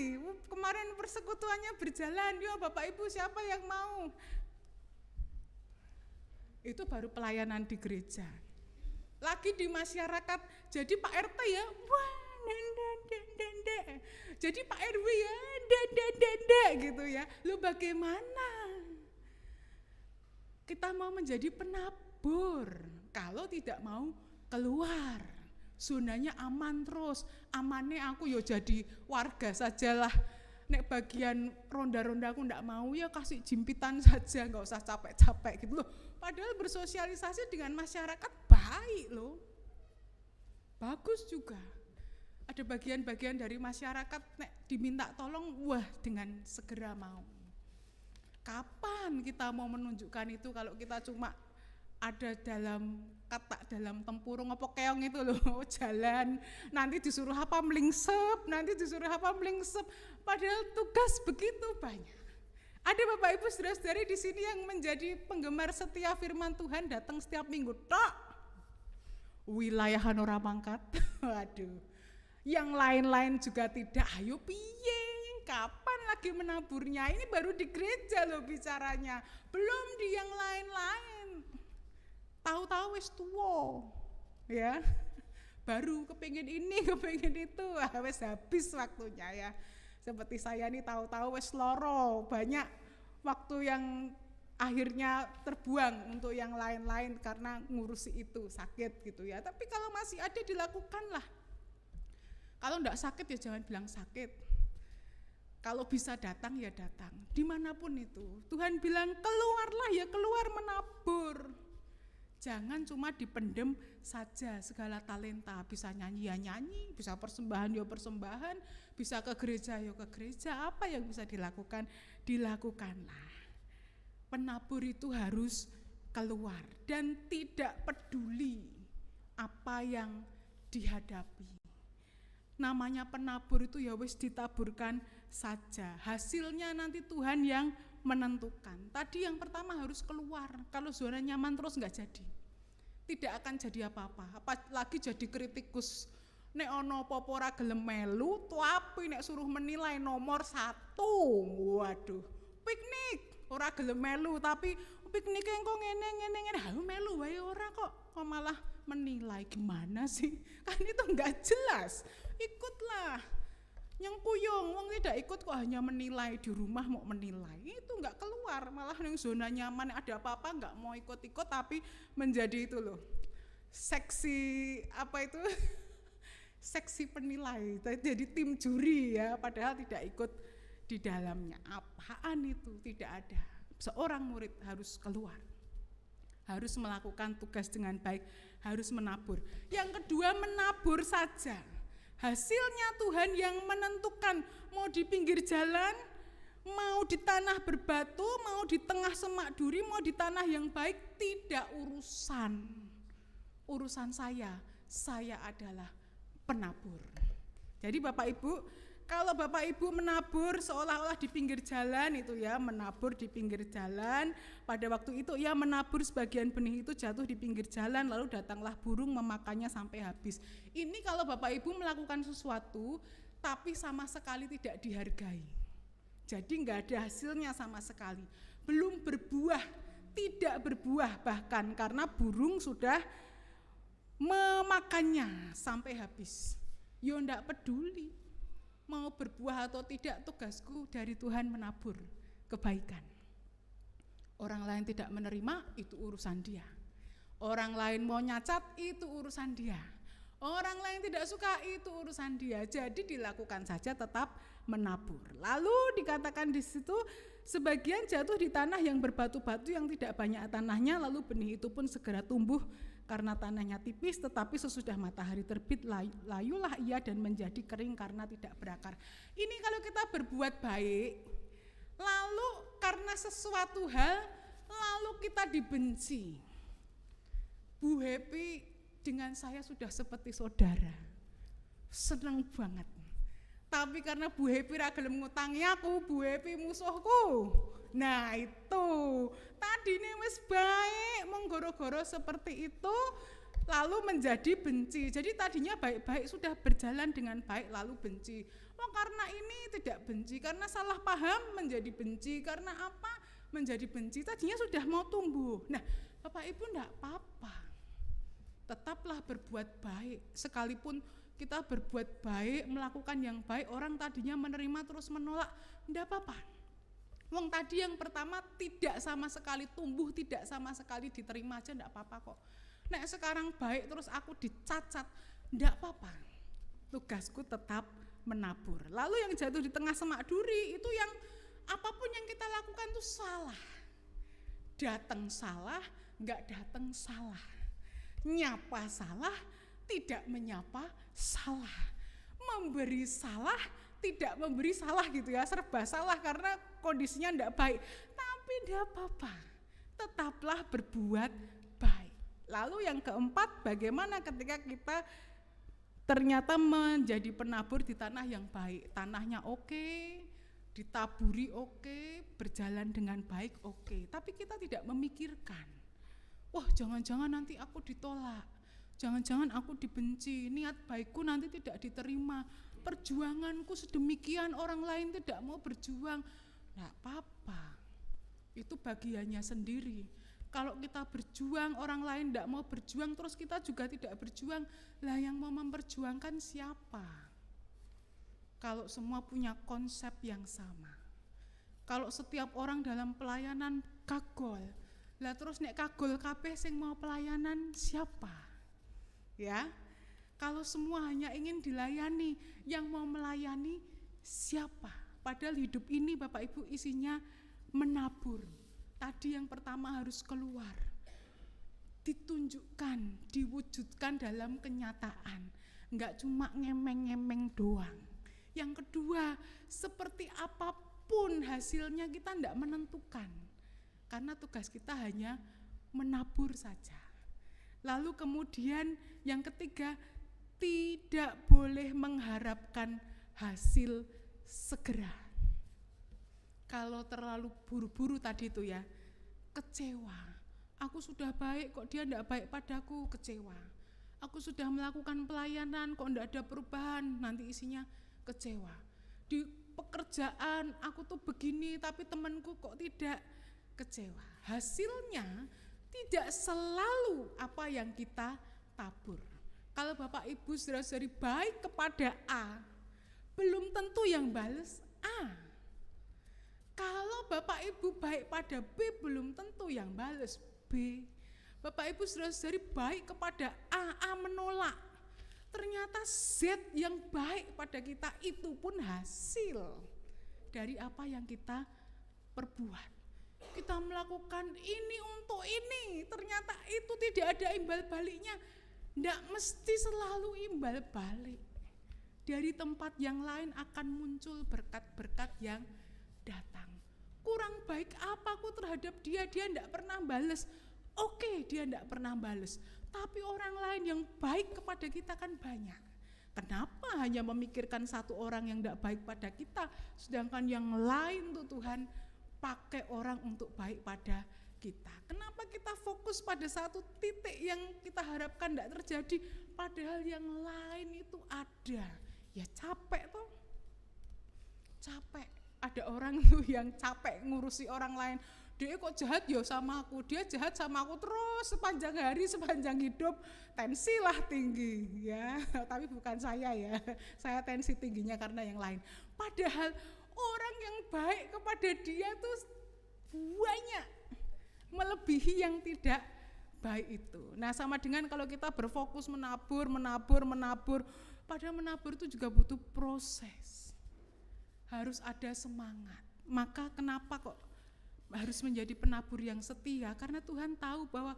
kemarin persekutuannya berjalan, Bapak Ibu siapa yang mau? Itu baru pelayanan di gereja. Lagi di masyarakat, jadi Pak RT ya, wah, dendek. Jadi Pak RW ya, dendek gitu ya. Lu bagaimana? Kita mau menjadi penabur, kalau tidak mau keluar. Zonanya aman terus, amannya aku ya jadi warga sajalah. Nek bagian ronda-ronda aku ndak mau ya kasih jimpitan saja, nggak usah capek-capek gitu loh. Padahal bersosialisasi dengan masyarakat baik loh, bagus juga. Ada bagian-bagian dari masyarakat nek diminta tolong, wah dengan segera mau. Kapan kita mau menunjukkan itu kalau kita cuma ada dalam kata dalam tempurung apa keong itu loh, jalan nanti disuruh apa melingsep, padahal tugas begitu banyak. Ada Bapak Ibu saudara-saudari di sini yang menjadi penggemar setia firman Tuhan, datang setiap minggu tok. Wilayah Hanora Mangkat, waduh, yang lain-lain juga tidak. Ayo piye, kapan lagi menaburnya? Ini baru di gereja loh bicaranya, belum di yang lain-lain. Tahu-tahu wis tuwa, ya, baru kepingin ini, kepingin itu, wis habis waktunya ya. Seperti saya nih tahu-tahu wis loro, banyak waktu yang akhirnya terbuang untuk yang lain-lain karena ngurusi itu, sakit gitu ya. Tapi kalau masih ada dilakukanlah. Kalau enggak sakit ya jangan bilang sakit. Kalau bisa datang ya datang, dimanapun itu. Tuhan bilang keluarlah ya keluar menabur. Jangan cuma dipendem saja segala talenta, bisa nyanyi ya nyanyi, bisa persembahan ya persembahan, bisa ke gereja ya ke gereja, apa yang bisa dilakukan, dilakukanlah. Penabur itu harus keluar dan tidak peduli apa yang dihadapi. Namanya penabur itu ya wis ditaburkan saja, hasilnya nanti Tuhan yang menentukan. Tadi yang pertama harus keluar, kalau zona nyaman terus enggak jadi, tidak akan jadi apa-apa, apalagi jadi kritikus. Nek ana apa-apa ora gelem melu, tapi nek suruh menilai nomor 1. Waduh, piknik ora gelem melu tapi piknike engko ngene. Hayu melu wae ora kok malah menilai. Gimana sih? Kan itu enggak jelas. Ikutlah. Nyengkuyung, wong tidak ikut kok hanya menilai di rumah mau menilai. Itu enggak keluar, malah yang zona nyaman ada apa-apa enggak mau ikut-ikut tapi menjadi itu loh. Seksi apa itu? Seksi penilai, jadi tim juri ya, padahal tidak ikut di dalamnya. Apaan itu? Tidak ada. Seorang murid harus keluar, harus melakukan tugas dengan baik, harus menabur. Yang kedua, menabur saja. Hasilnya Tuhan yang menentukan, mau di pinggir jalan, mau di tanah berbatu, mau di tengah semak duri, mau di tanah yang baik, tidak urusan. Urusan saya adalah penabur. Jadi Bapak Ibu, kalau Bapak Ibu menabur seolah-olah di pinggir jalan itu ya, menabur di pinggir jalan, pada waktu itu ia menabur sebagian benih itu jatuh di pinggir jalan, lalu datanglah burung memakannya sampai habis. Ini kalau Bapak Ibu melakukan sesuatu tapi sama sekali tidak dihargai. Jadi enggak ada hasilnya sama sekali. Belum berbuah, tidak berbuah bahkan karena burung sudah memakannya sampai habis. Yo ndak peduli mau berbuah atau tidak, tugasku dari Tuhan menabur kebaikan. Orang lain tidak menerima, itu urusan dia. Orang lain mau nyacat, itu urusan dia. Orang lain tidak suka, itu urusan dia. Jadi dilakukan saja, tetap menabur. Lalu dikatakan di situ, sebagian jatuh di tanah yang berbatu-batu yang tidak banyak tanahnya, lalu benih itu pun segera tumbuh karena tanahnya tipis, tetapi sesudah matahari terbit layulah ia dan menjadi kering karena tidak berakar. Ini kalau kita berbuat baik, lalu karena sesuatu hal, lalu kita dibenci. Bu Happy dengan saya sudah seperti saudara, seneng banget. Tapi karena Bu Happy ra gelem ngutangi aku, Bu Happy musuhku. Nah itu, tadi nih wis baik, menggoro-goro seperti itu, lalu menjadi benci. Jadi tadinya baik-baik sudah berjalan dengan baik, lalu benci. Oh karena ini tidak benci, karena salah paham menjadi benci, karena apa menjadi benci, tadinya sudah mau tumbuh. Nah Bapak Ibu enggak apa-apa, tetaplah berbuat baik, sekalipun kita berbuat baik, melakukan yang baik, orang tadinya menerima terus menolak, enggak apa-apa. Wong tadi yang pertama tidak sama sekali tumbuh, tidak sama sekali diterima aja enggak apa-apa kok. Nek sekarang baik terus aku dicacat, enggak apa-apa. Tugasku tetap menabur. Lalu yang jatuh di tengah semak duri itu yang apapun yang kita lakukan itu salah. Datang salah, enggak datang salah. Nyapa salah, tidak menyapa salah. Memberi salah, tidak memberi salah gitu ya, serba salah karena kondisinya enggak baik. Tapi enggak apa-apa, tetaplah berbuat baik. Lalu yang keempat, bagaimana ketika kita ternyata menjadi penabur di tanah yang baik. Tanahnya oke, ditaburi oke, berjalan dengan baik oke. Tapi kita tidak memikirkan, wah jangan-jangan nanti aku ditolak, jangan-jangan aku dibenci, niat baikku nanti tidak diterima, perjuanganku sedemikian orang lain tidak mau berjuang. Nggak apa-apa, itu bagiannya sendiri. Kalau kita berjuang, orang lain tidak mau berjuang, terus kita juga tidak berjuang, lah yang mau memperjuangkan siapa? Kalau semua punya konsep yang sama, kalau setiap orang dalam pelayanan kagol, lah terus nek kagol kabeh sing mau pelayanan siapa? Ya, kalau semua hanya ingin dilayani, yang mau melayani siapa? Padahal hidup ini Bapak Ibu isinya menabur. Tadi yang pertama harus keluar, ditunjukkan, diwujudkan dalam kenyataan, enggak cuma ngemeng-ngemeng doang. Yang kedua, seperti apapun hasilnya kita enggak menentukan, karena tugas kita hanya menabur saja. Lalu kemudian yang ketiga, tidak boleh mengharapkan hasil segera. Kalau terlalu buru-buru tadi itu ya, kecewa. Aku sudah baik kok dia enggak baik padaku, kecewa. Aku sudah melakukan pelayanan kok enggak ada perubahan, nanti isinya kecewa. Di pekerjaan aku tuh begini tapi temanku kok tidak, kecewa. Hasilnya tidak selalu apa yang kita tabur. Kalau Bapak Ibu saudara-saudari baik kepada A, belum tentu yang bales A. Kalau Bapak Ibu baik pada B, belum tentu yang bales B. Bapak Ibu saudara-saudari baik kepada A menolak. Ternyata Z yang baik pada kita itu pun hasil dari apa yang kita perbuat. Kita melakukan ini untuk ini, ternyata itu tidak ada imbal baliknya. Tidak mesti selalu imbal balik. Dari tempat yang lain akan muncul berkat-berkat yang datang. Kurang baik apa aku terhadap dia tidak pernah bales. Oke, dia tidak pernah bales, tapi orang lain yang baik kepada kita kan banyak. Kenapa hanya memikirkan satu orang yang tidak baik pada kita, sedangkan yang lain tuh Tuhan pakai orang untuk baik pada kita. Kenapa kita fokus pada satu titik yang kita harapkan tidak terjadi, padahal yang lain itu ada. Ya capek tuh, capek. Ada orang tuh yang capek ngurusi orang lain. Dia kok jahat ya sama aku, dia jahat sama aku terus sepanjang hari, sepanjang hidup, tensilah tinggi ya. Tapi bukan saya ya, saya tensi tingginya karena yang lain. Padahal orang yang baik kepada dia tuh banyak, melebihi yang tidak baik itu. Nah sama dengan kalau kita berfokus menabur, padahal menabur itu juga butuh proses. Harus ada semangat. Maka kenapa kok harus menjadi penabur yang setia? Karena Tuhan tahu bahwa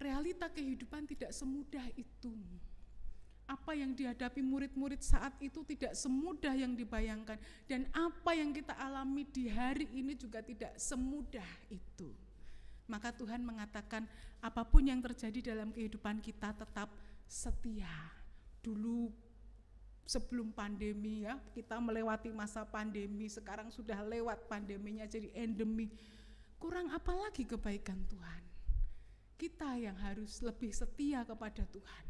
realita kehidupan tidak semudah itu. Apa yang dihadapi murid-murid saat itu tidak semudah yang dibayangkan. Dan apa yang kita alami di hari ini juga tidak semudah itu. Maka Tuhan mengatakan apapun yang terjadi dalam kehidupan kita tetap setia. Dulu sebelum pandemi ya, kita melewati masa pandemi, sekarang sudah lewat pandeminya jadi endemi. Kurang apa lagi kebaikan Tuhan? Kita yang harus lebih setia kepada Tuhan.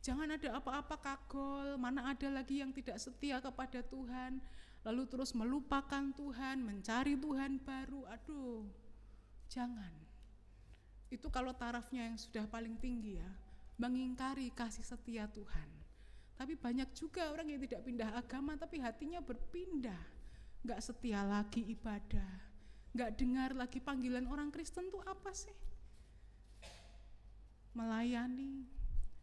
Jangan ada apa-apa kagol, mana ada lagi yang tidak setia kepada Tuhan, lalu terus melupakan Tuhan, mencari Tuhan baru. Aduh, jangan. Itu kalau tarafnya yang sudah paling tinggi ya, mengingkari kasih setia Tuhan. Tapi banyak juga orang yang tidak pindah agama tapi hatinya berpindah. Gak setia lagi ibadah, gak dengar lagi panggilan orang Kristen itu apa sih? Melayani,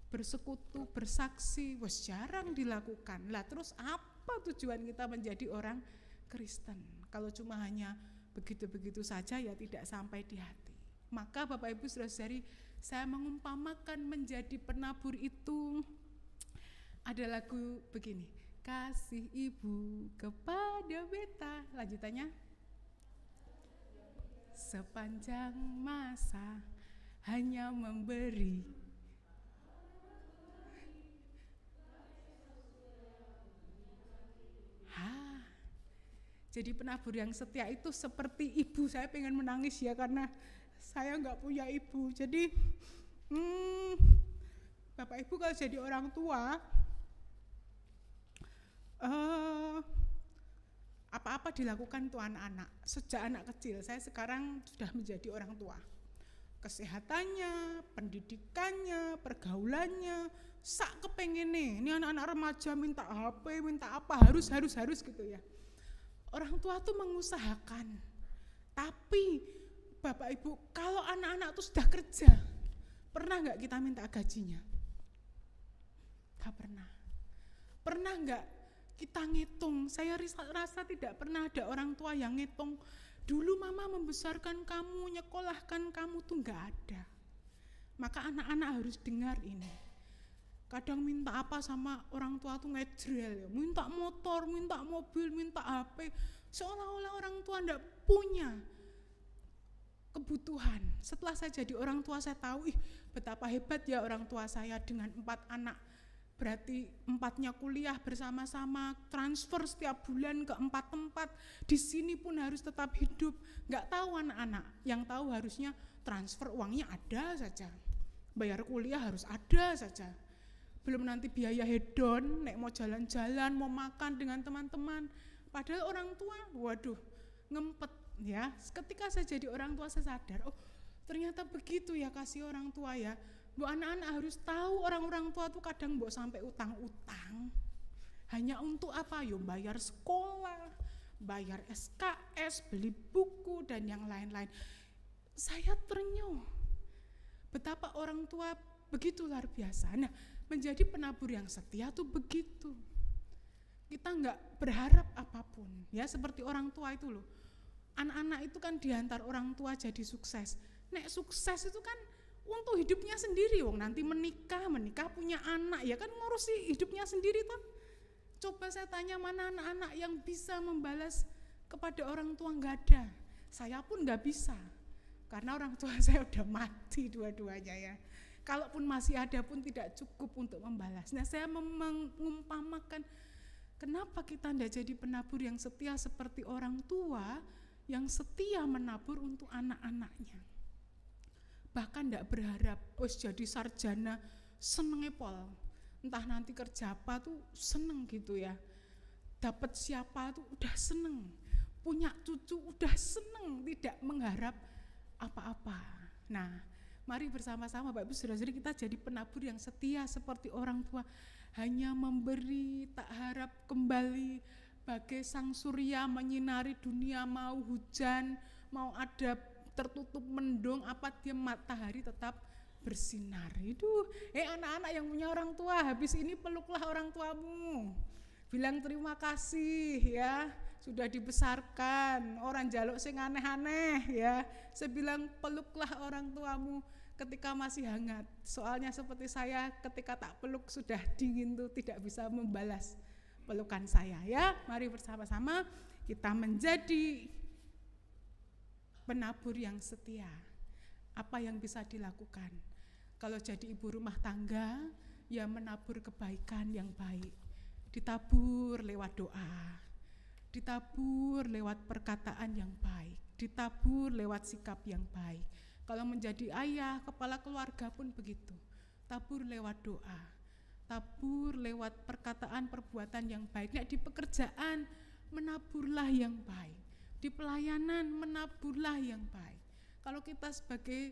bersekutu, bersaksi, wes jarang dilakukan. Lah terus apa tujuan kita menjadi orang Kristen? Kalau cuma hanya begitu-begitu saja ya tidak sampai di hati. Maka Bapak Ibu Saudara-saudari, saya mengumpamakan menjadi penabur itu. Ada lagu begini, kasih ibu kepada beta, lanjutannya sepanjang masa hanya memberi. Jadi penabur yang setia itu seperti ibu. Saya pengen menangis ya karena saya nggak punya ibu. Jadi Bapak Ibu kalau jadi orang tua, apa-apa dilakukan tuh anak-anak. Sejak anak kecil, saya sekarang sudah menjadi orang tua. Kesehatannya, pendidikannya, pergaulannya, sak kepengen nih. Ini anak-anak remaja minta HP, minta apa, harus gitu ya. Orang tua tuh mengusahakan. Tapi Bapak Ibu, kalau anak-anak tuh sudah kerja, pernah nggak kita minta gajinya? Gak pernah. Pernah nggak kita ngitung? Saya rasa tidak pernah ada orang tua yang ngitung, dulu mama membesarkan kamu, nyekolahkan kamu, tuh nggak ada. Maka anak-anak harus dengar ini. Kadang minta apa sama orang tua tuh ngejrel ya, minta motor, minta mobil, minta HP, seolah-olah orang tua nggak punya kebutuhan. Setelah saya jadi orang tua, saya tahu betapa hebat ya orang tua saya dengan 4 anak. Berarti 4-nya kuliah bersama-sama, transfer setiap bulan ke 4 tempat. Di sini pun harus tetap hidup. Nggak tahu anak-anak, yang tahu harusnya transfer uangnya ada saja. bayar kuliah harus ada saja. Belum nanti biaya hedon, nek mau jalan-jalan, mau makan dengan teman-teman. Padahal orang tua, waduh, ngempet ya. Ketika saya jadi orang tua saya sadar, oh ternyata begitu ya kasih orang tua ya. Bu anak-anak harus tahu orang-orang tua tuh kadang mbok sampai utang-utang. Hanya untuk apa? Yo bayar sekolah, bayar SKS, beli buku dan yang lain-lain. Saya ternyuh. Betapa orang tua begitu luar biasa. Nah, menjadi penabur yang setia tuh begitu. Kita enggak berharap apapun, ya seperti orang tua itu loh. Anak-anak itu kan diantar orang tua jadi sukses. Nek sukses itu kan untuk hidupnya sendiri, wong nanti menikah punya anak, ya kan ngurusi hidupnya sendiri toh. Coba saya tanya mana anak-anak yang bisa membalas kepada orang tua, enggak ada. Saya pun enggak bisa, karena orang tua saya udah mati dua-duanya ya. Kalaupun masih ada pun tidak cukup untuk membalas. Nah saya mengumpamakan kenapa kita tidak jadi penabur yang setia seperti orang tua yang setia menabur untuk anak-anaknya. Bahkan tidak berharap, jadi sarjana seneng pol. Entah nanti kerja apa tuh seneng gitu ya. Dapat siapa tuh udah seneng. Punya cucu udah seneng, tidak mengharap apa-apa. Nah, mari bersama-sama Bapak Ibu Saudara-saudari kita jadi penabur yang setia seperti orang tua. Hanya memberi, tak harap kembali, bagai sang surya menyinari dunia, mau hujan, mau ada tertutup mendung, apa dia matahari tetap bersinar. Itu anak-anak yang punya orang tua, habis ini peluklah orang tuamu. Bilang terima kasih ya, sudah dibesarkan. Orang jaluk sing aneh-aneh ya. Saya bilang peluklah orang tuamu ketika masih hangat. Soalnya seperti saya ketika tak peluk sudah dingin tuh tidak bisa membalas pelukan saya ya. Mari bersama-sama kita menjadi penabur yang setia. Apa yang bisa dilakukan? Kalau jadi ibu rumah tangga, ya menabur kebaikan yang baik. Ditabur lewat doa, ditabur lewat perkataan yang baik, ditabur lewat sikap yang baik. Kalau menjadi ayah, kepala keluarga pun begitu. Tabur lewat doa, tabur lewat perkataan perbuatan yang baik. Nah, di pekerjaan menaburlah yang baik, di pelayanan menaburlah yang baik. Kalau kita sebagai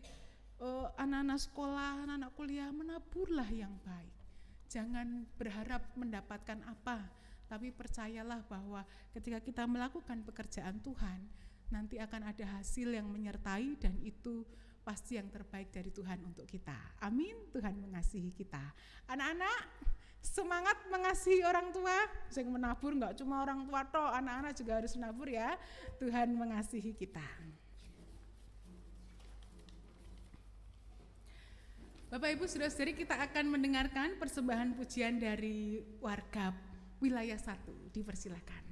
anak-anak sekolah, anak-anak kuliah, menaburlah yang baik. Jangan berharap mendapatkan apa, tapi percayalah bahwa ketika kita melakukan pekerjaan Tuhan, nanti akan ada hasil yang menyertai dan itu pasti yang terbaik dari Tuhan untuk kita. Amin. Tuhan mengasihi kita. Anak-anak, semangat mengasihi orang tua. Yang menabur enggak cuma orang tua toh, anak-anak juga harus menabur ya. Tuhan mengasihi kita. Bapak Ibu Saudara-saudari, kita akan mendengarkan persembahan pujian dari warga wilayah 1. Dipersilakan.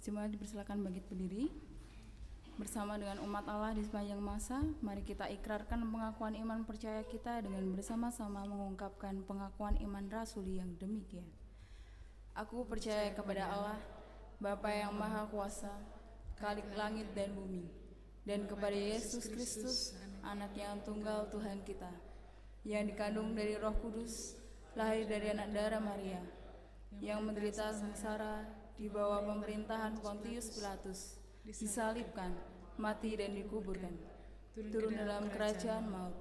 Jemaat dipersilakan bangkit berdiri. Bersama dengan umat Allah di sepanjang masa, mari kita ikrarkan pengakuan iman percaya kita dengan bersama-sama mengungkapkan pengakuan iman rasuli yang demikian. Aku percaya kepada Allah, Bapa yang Maha Kuasa, Khalik langit dan bumi, dan kepada Yesus Kristus, Anak yang tunggal Tuhan kita, yang dikandung dari Roh Kudus, lahir dari anak darah Maria, yang menderita sengsara di bawah pemerintahan Pontius Pilatus, disalibkan, mati dan dikuburkan, turun dalam kerajaan maut,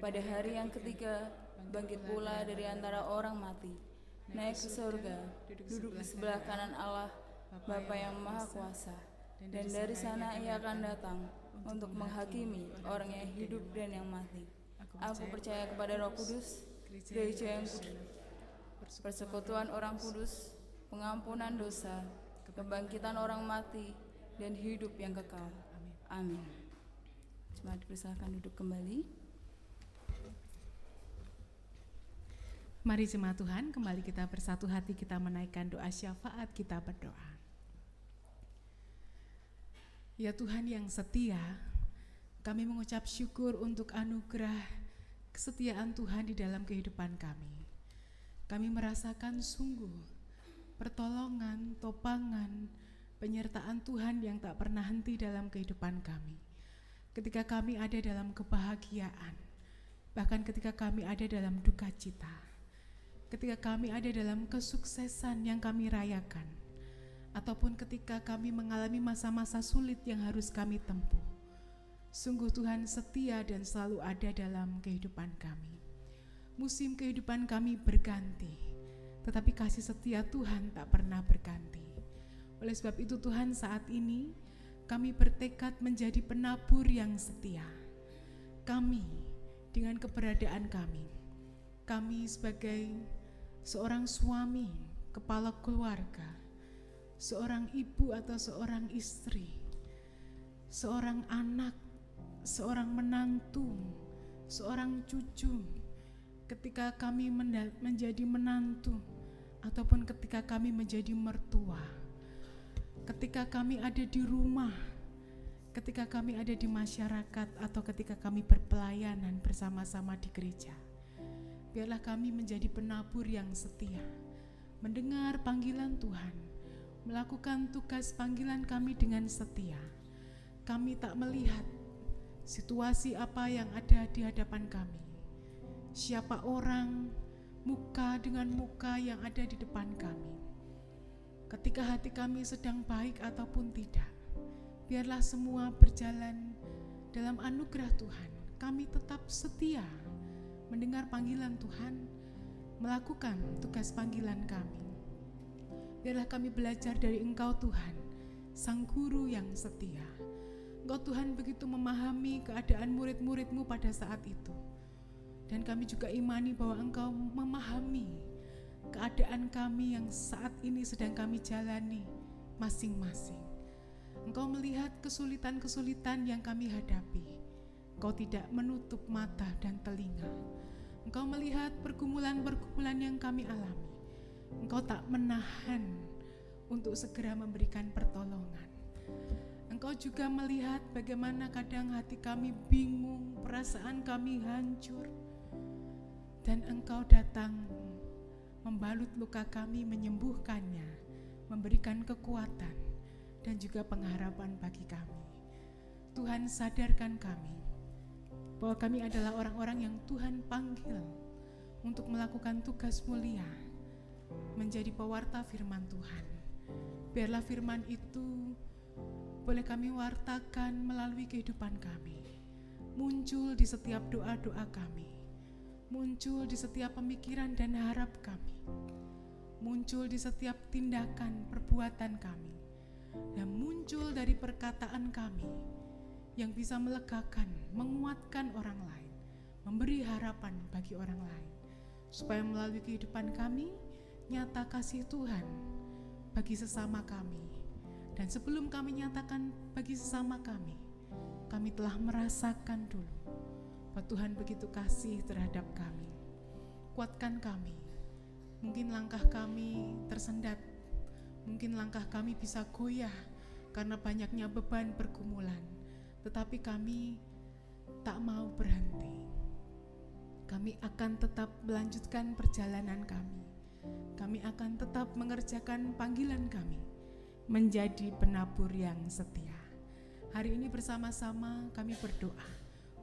pada hari yang ketiga bangkit pula dari antara orang mati, naik ke surga, duduk di sebelah kanan Allah, Bapa yang Maha Kuasa, dan dari sana ia akan datang untuk menghakimi orang yang hidup dan yang mati. Aku percaya kepada Roh Kudus, gereja yang kudus, persekutuan orang kudus, pengampunan dosa, kebangkitan orang mati, dan hidup yang kekal. Amin. Jemaat dipersilakan duduk kembali. Mari jemaat Tuhan, kembali kita bersatu hati, kita menaikkan doa syafaat, kita berdoa. Ya Tuhan yang setia, kami mengucap syukur untuk anugerah kesetiaan Tuhan di dalam kehidupan kami. Kami merasakan sungguh pertolongan, topangan, penyertaan Tuhan yang tak pernah henti dalam kehidupan kami. Ketika kami ada dalam kebahagiaan, bahkan ketika kami ada dalam duka cita, ketika kami ada dalam kesuksesan yang kami rayakan, ataupun ketika kami mengalami masa-masa sulit yang harus kami tempuh. Sungguh Tuhan setia dan selalu ada dalam kehidupan kami. Musim kehidupan kami berganti, tetapi kasih setia Tuhan tak pernah berganti. Oleh sebab itu Tuhan, saat ini kami bertekad menjadi penabur yang setia. Kami dengan keberadaan kami sebagai seorang suami, kepala keluarga, seorang ibu atau seorang istri, seorang anak, seorang menantu, seorang cucu, ketika kami menjadi menantu, ataupun ketika kami menjadi mertua, ketika kami ada di rumah, ketika kami ada di masyarakat, atau ketika kami berpelayanan bersama-sama di gereja, biarlah kami menjadi penabur yang setia, mendengar panggilan Tuhan, melakukan tugas panggilan kami dengan setia. Kami tak melihat situasi apa yang ada di hadapan kami, siapa orang, muka dengan muka yang ada di depan kami. Ketika hati kami sedang baik ataupun tidak, biarlah semua berjalan dalam anugerah Tuhan. Kami tetap setia mendengar panggilan Tuhan, melakukan tugas panggilan kami. Biarlah kami belajar dari Engkau Tuhan, Sang Guru yang setia. Engkau Tuhan begitu memahami keadaan murid-murid-Mu pada saat itu. Dan kami juga imani bahwa Engkau memahami keadaan kami yang saat ini sedang kami jalani masing-masing. Engkau melihat kesulitan-kesulitan yang kami hadapi. Engkau tidak menutup mata dan telinga. Engkau melihat pergumulan-pergumulan yang kami alami. Engkau tak menahan untuk segera memberikan pertolongan. Engkau juga melihat bagaimana kadang hati kami bingung, perasaan kami hancur, dan Engkau datang membalut luka kami, menyembuhkannya, memberikan kekuatan dan juga pengharapan bagi kami. Tuhan, sadarkan kami bahwa kami adalah orang-orang yang Tuhan panggil untuk melakukan tugas mulia, menjadi pewarta firman Tuhan. Biarlah firman itu boleh kami wartakan melalui kehidupan kami, muncul di setiap doa-doa kami, muncul di setiap pemikiran dan harap kami, muncul di setiap tindakan perbuatan kami, dan muncul dari perkataan kami yang bisa melegakan, menguatkan orang lain, memberi harapan bagi orang lain, supaya melalui kehidupan kami nyata kasih Tuhan bagi sesama kami. Dan sebelum kami nyatakan bagi sesama kami telah merasakan dulu bahwa Tuhan begitu kasih terhadap kami. Kuatkan kami. Mungkin langkah kami tersendat, Mungkin langkah kami bisa goyah karena banyaknya beban pergumulan, tetapi kami tak mau berhenti. Kami akan tetap melanjutkan perjalanan kami. Kami akan tetap mengerjakan panggilan kami menjadi penabur yang setia. Hari ini bersama-sama kami berdoa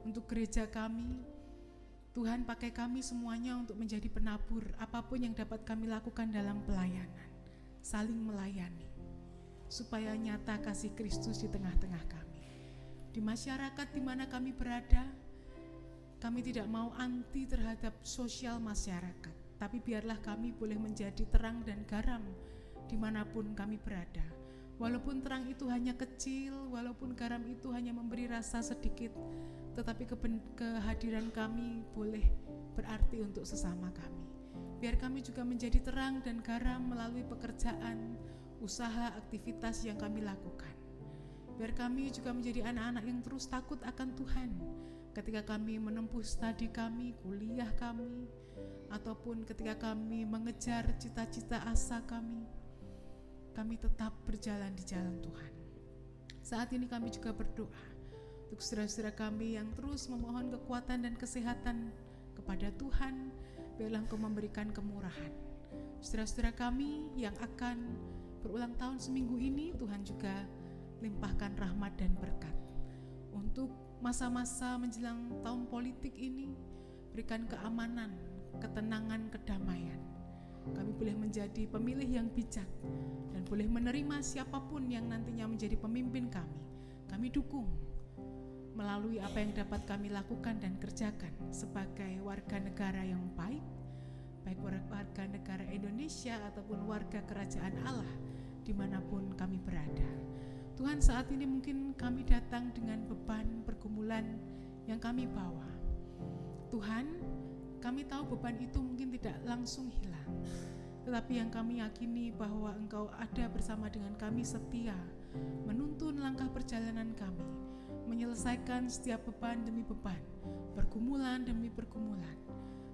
untuk gereja kami. Tuhan, pakai kami semuanya untuk menjadi penabur apapun yang dapat kami lakukan dalam pelayanan, saling melayani, supaya nyata kasih Kristus di tengah-tengah kami. Di masyarakat di mana kami berada, kami tidak mau anti terhadap sosial masyarakat, tapi biarlah kami boleh menjadi terang dan garam dimanapun kami berada. Walaupun terang itu hanya kecil, walaupun garam itu hanya memberi rasa sedikit, tetapi kehadiran kami boleh berarti untuk sesama kami. Biar kami juga menjadi terang dan garam melalui pekerjaan, usaha, aktivitas yang kami lakukan. Biar kami juga menjadi anak-anak yang terus takut akan Tuhan ketika kami menempuh studi kami, kuliah kami, ataupun ketika kami mengejar cita-cita asa kami tetap berjalan di jalan Tuhan. Saat ini kami juga berdoa untuk saudara-saudara kami yang terus memohon kekuatan dan kesehatan kepada Tuhan. Biarlah Engkau memberikan kemurahan. Saudara-saudara kami yang akan berulang tahun seminggu ini, Tuhan juga limpahkan rahmat dan berkat. Untuk masa-masa menjelang tahun politik ini, berikan keamanan, ketenangan, kedamaian. Kami boleh menjadi pemilih yang bijak dan boleh menerima siapapun yang nantinya menjadi pemimpin kami. Kami dukung melalui apa yang dapat kami lakukan dan kerjakan sebagai warga negara yang baik warga negara Indonesia ataupun warga kerajaan Allah dimanapun kami berada. Tuhan, saat ini mungkin kami datang dengan beban pergumulan yang kami bawa. Tuhan, kami tahu beban itu mungkin tidak langsung hilang, tetapi yang kami yakini bahwa Engkau ada bersama dengan kami, setia menuntun langkah perjalanan kami, menyelesaikan setiap beban demi beban, pergumulan demi pergumulan,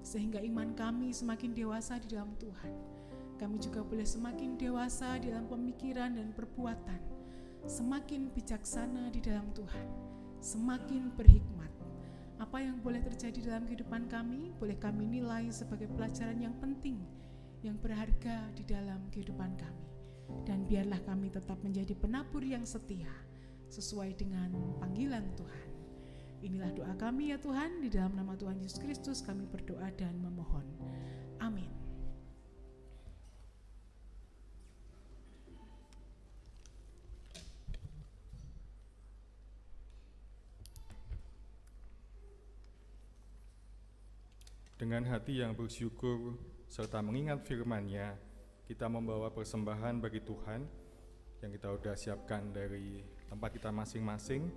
sehingga iman kami semakin dewasa di dalam Tuhan. Kami juga boleh semakin dewasa di dalam pemikiran dan perbuatan, semakin bijaksana di dalam Tuhan, semakin berhikmat. Apa yang boleh terjadi dalam kehidupan kami, boleh kami nilai sebagai pelajaran yang penting, yang berharga di dalam kehidupan kami. Dan biarlah kami tetap menjadi penabur yang setia, sesuai dengan panggilan Tuhan. Inilah doa kami ya Tuhan, di dalam nama Tuhan Yesus Kristus kami berdoa dan memohon. Amin. Dengan hati yang bersyukur serta mengingat firman-Nya, kita membawa persembahan bagi Tuhan yang kita sudah siapkan dari tempat kita masing-masing.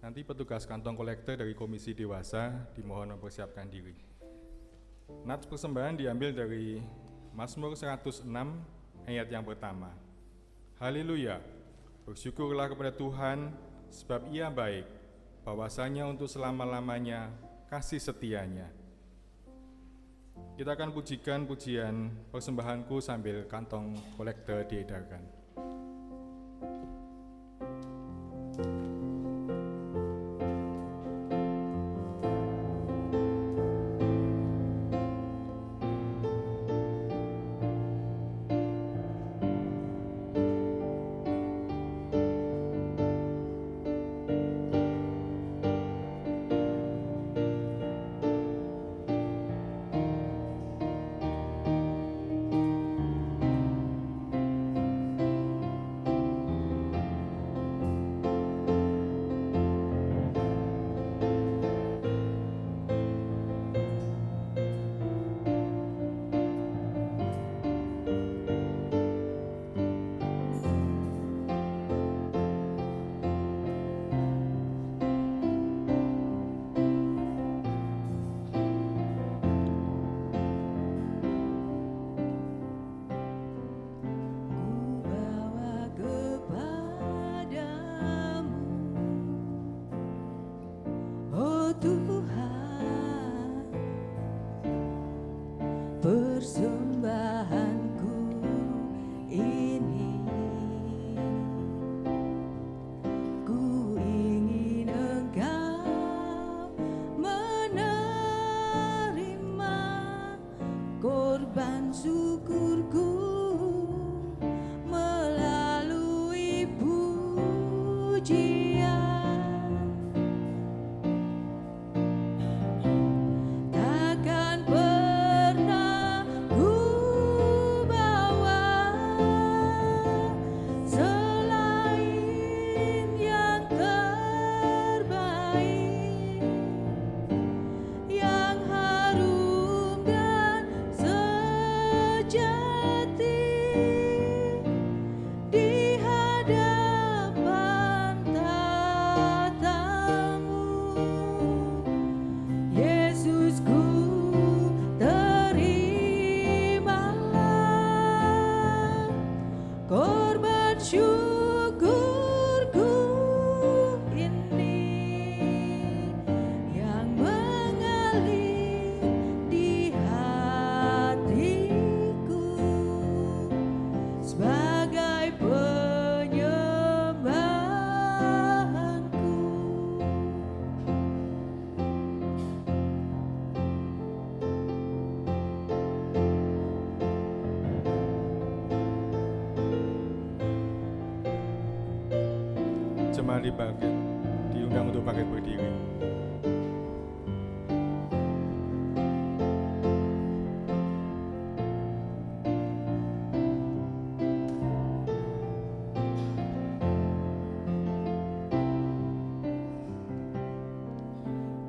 Nanti petugas kantong kolektor dari Komisi Dewasa dimohon mempersiapkan diri. Nats persembahan diambil dari Mazmur 106 ayat yang pertama. Haleluya, bersyukurlah kepada Tuhan sebab Ia baik, bahwasanya untuk selama-lamanya kasih setianya. Kita akan pujikan pujian persembahanku sambil kantong kolektor diedarkan. Jemaat diundang untuk bangkit berdiri.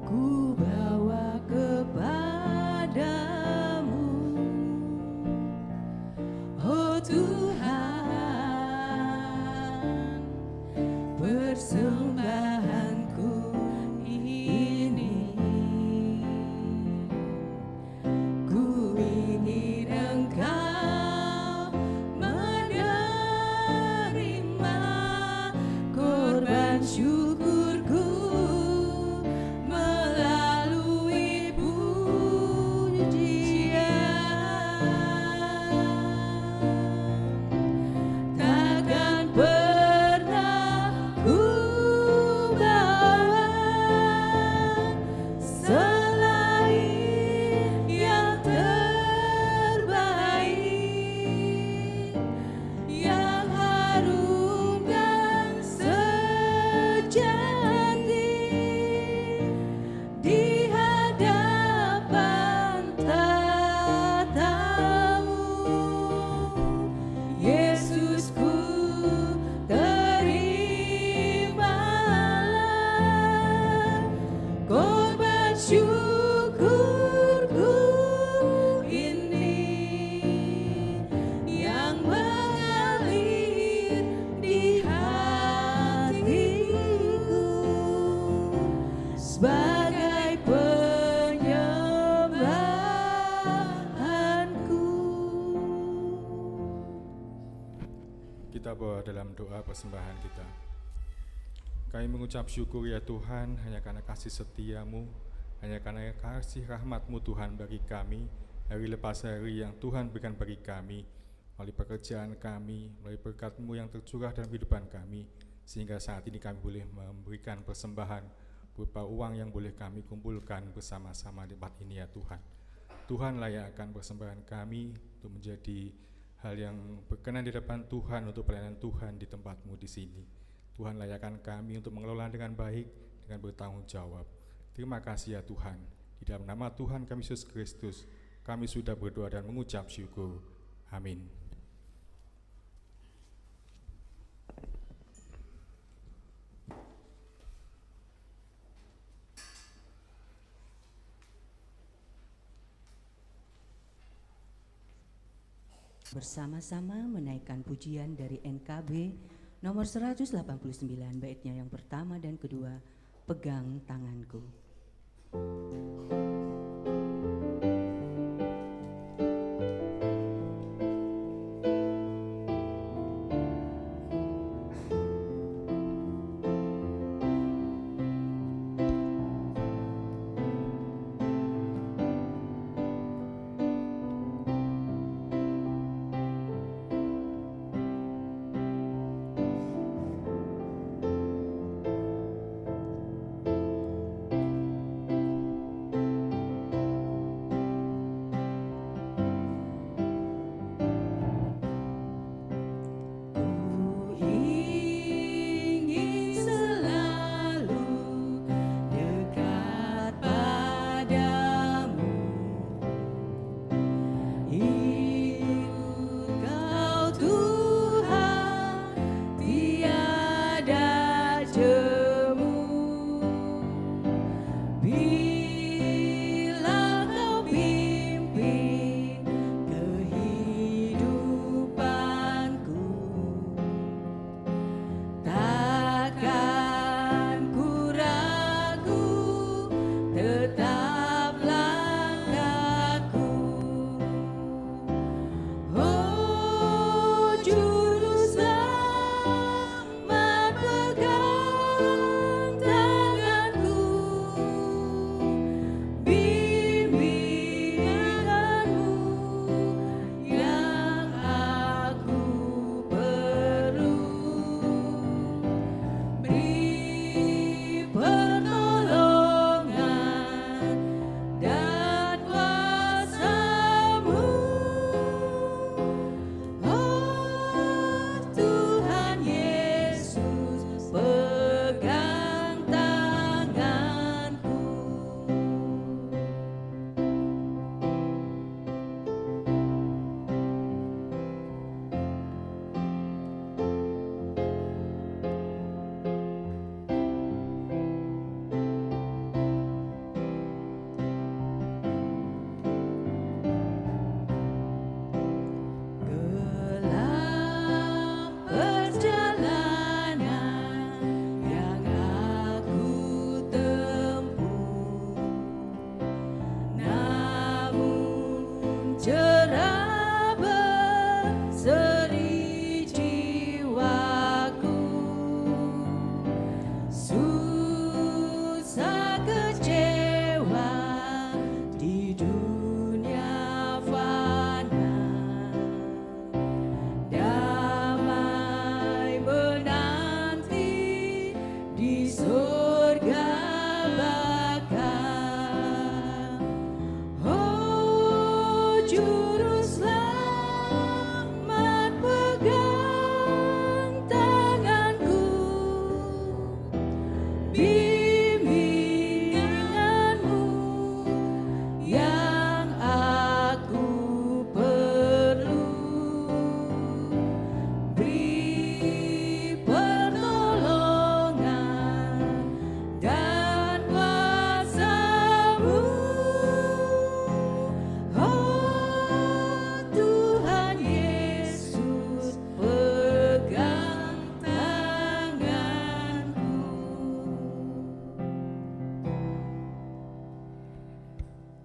Ku bawa kepadamu, oh Tuhan, persembahanku ini. Ku ingin Engkau menerima korban syukurku melalui pujian. Takkan pernah ku bawa selain yang terbaik, yang harum dan sejati di hadapan tatamu. Yesusku, terimalah korban syukurku ini yang mengalir di hatiku sebagai penyembahanku. Kita bawa dalam doa persembahan kita. Kami mengucap syukur ya Tuhan, hanya karena kasih setiamu, hanya karena kasih rahmat-Mu Tuhan bagi kami, hari lepas hari yang Tuhan berikan bagi kami, melalui pekerjaan kami, melalui berkat-Mu yang tercurah dalam kehidupan kami, sehingga saat ini kami boleh memberikan persembahan berupa uang yang boleh kami kumpulkan bersama-sama di tempat ini ya Tuhan. Tuhan layakkan persembahan kami untuk menjadi hal yang berkenan di depan Tuhan untuk pelayanan Tuhan di tempat-Mu di sini. Tuhan layakkan kami untuk mengelola dengan baik, dengan bertanggung jawab. Terima kasih ya Tuhan. Di dalam nama Tuhan kami Yesus Kristus, kami sudah berdoa dan mengucap syukur. Amin. Bersama-sama menaikkan pujian dari NKB nomor 189 baitnya yang pertama dan kedua, Pegang Tanganku. kecewa di dunia fana, damai menanti di surga bakal. Oh juru selamat, pegang tanganku, bimbinganmu yang aku perlu. Beri pertolongan dan kuasa-Mu. Oh Tuhan Yesus, pegang tanganku.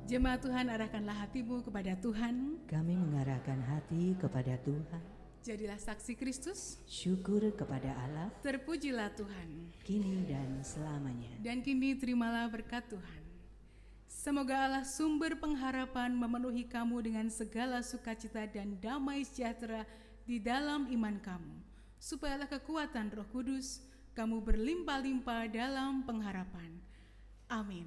Jemaat Tuhan, arahkanlah hatimu kepada Tuhan. Kami mengarahkan hati kepada Tuhan. Jadilah saksi Kristus. Syukur kepada Allah, Terpujilah Tuhan. kini dan selamanya. Dan kini terimalah berkat Tuhan. Semoga Allah sumber pengharapan memenuhi kamu dengan segala sukacita dan damai sejahtera di dalam iman kamu. Supayalah kekuatan Roh Kudus kamu berlimpah-limpah dalam pengharapan. Amin.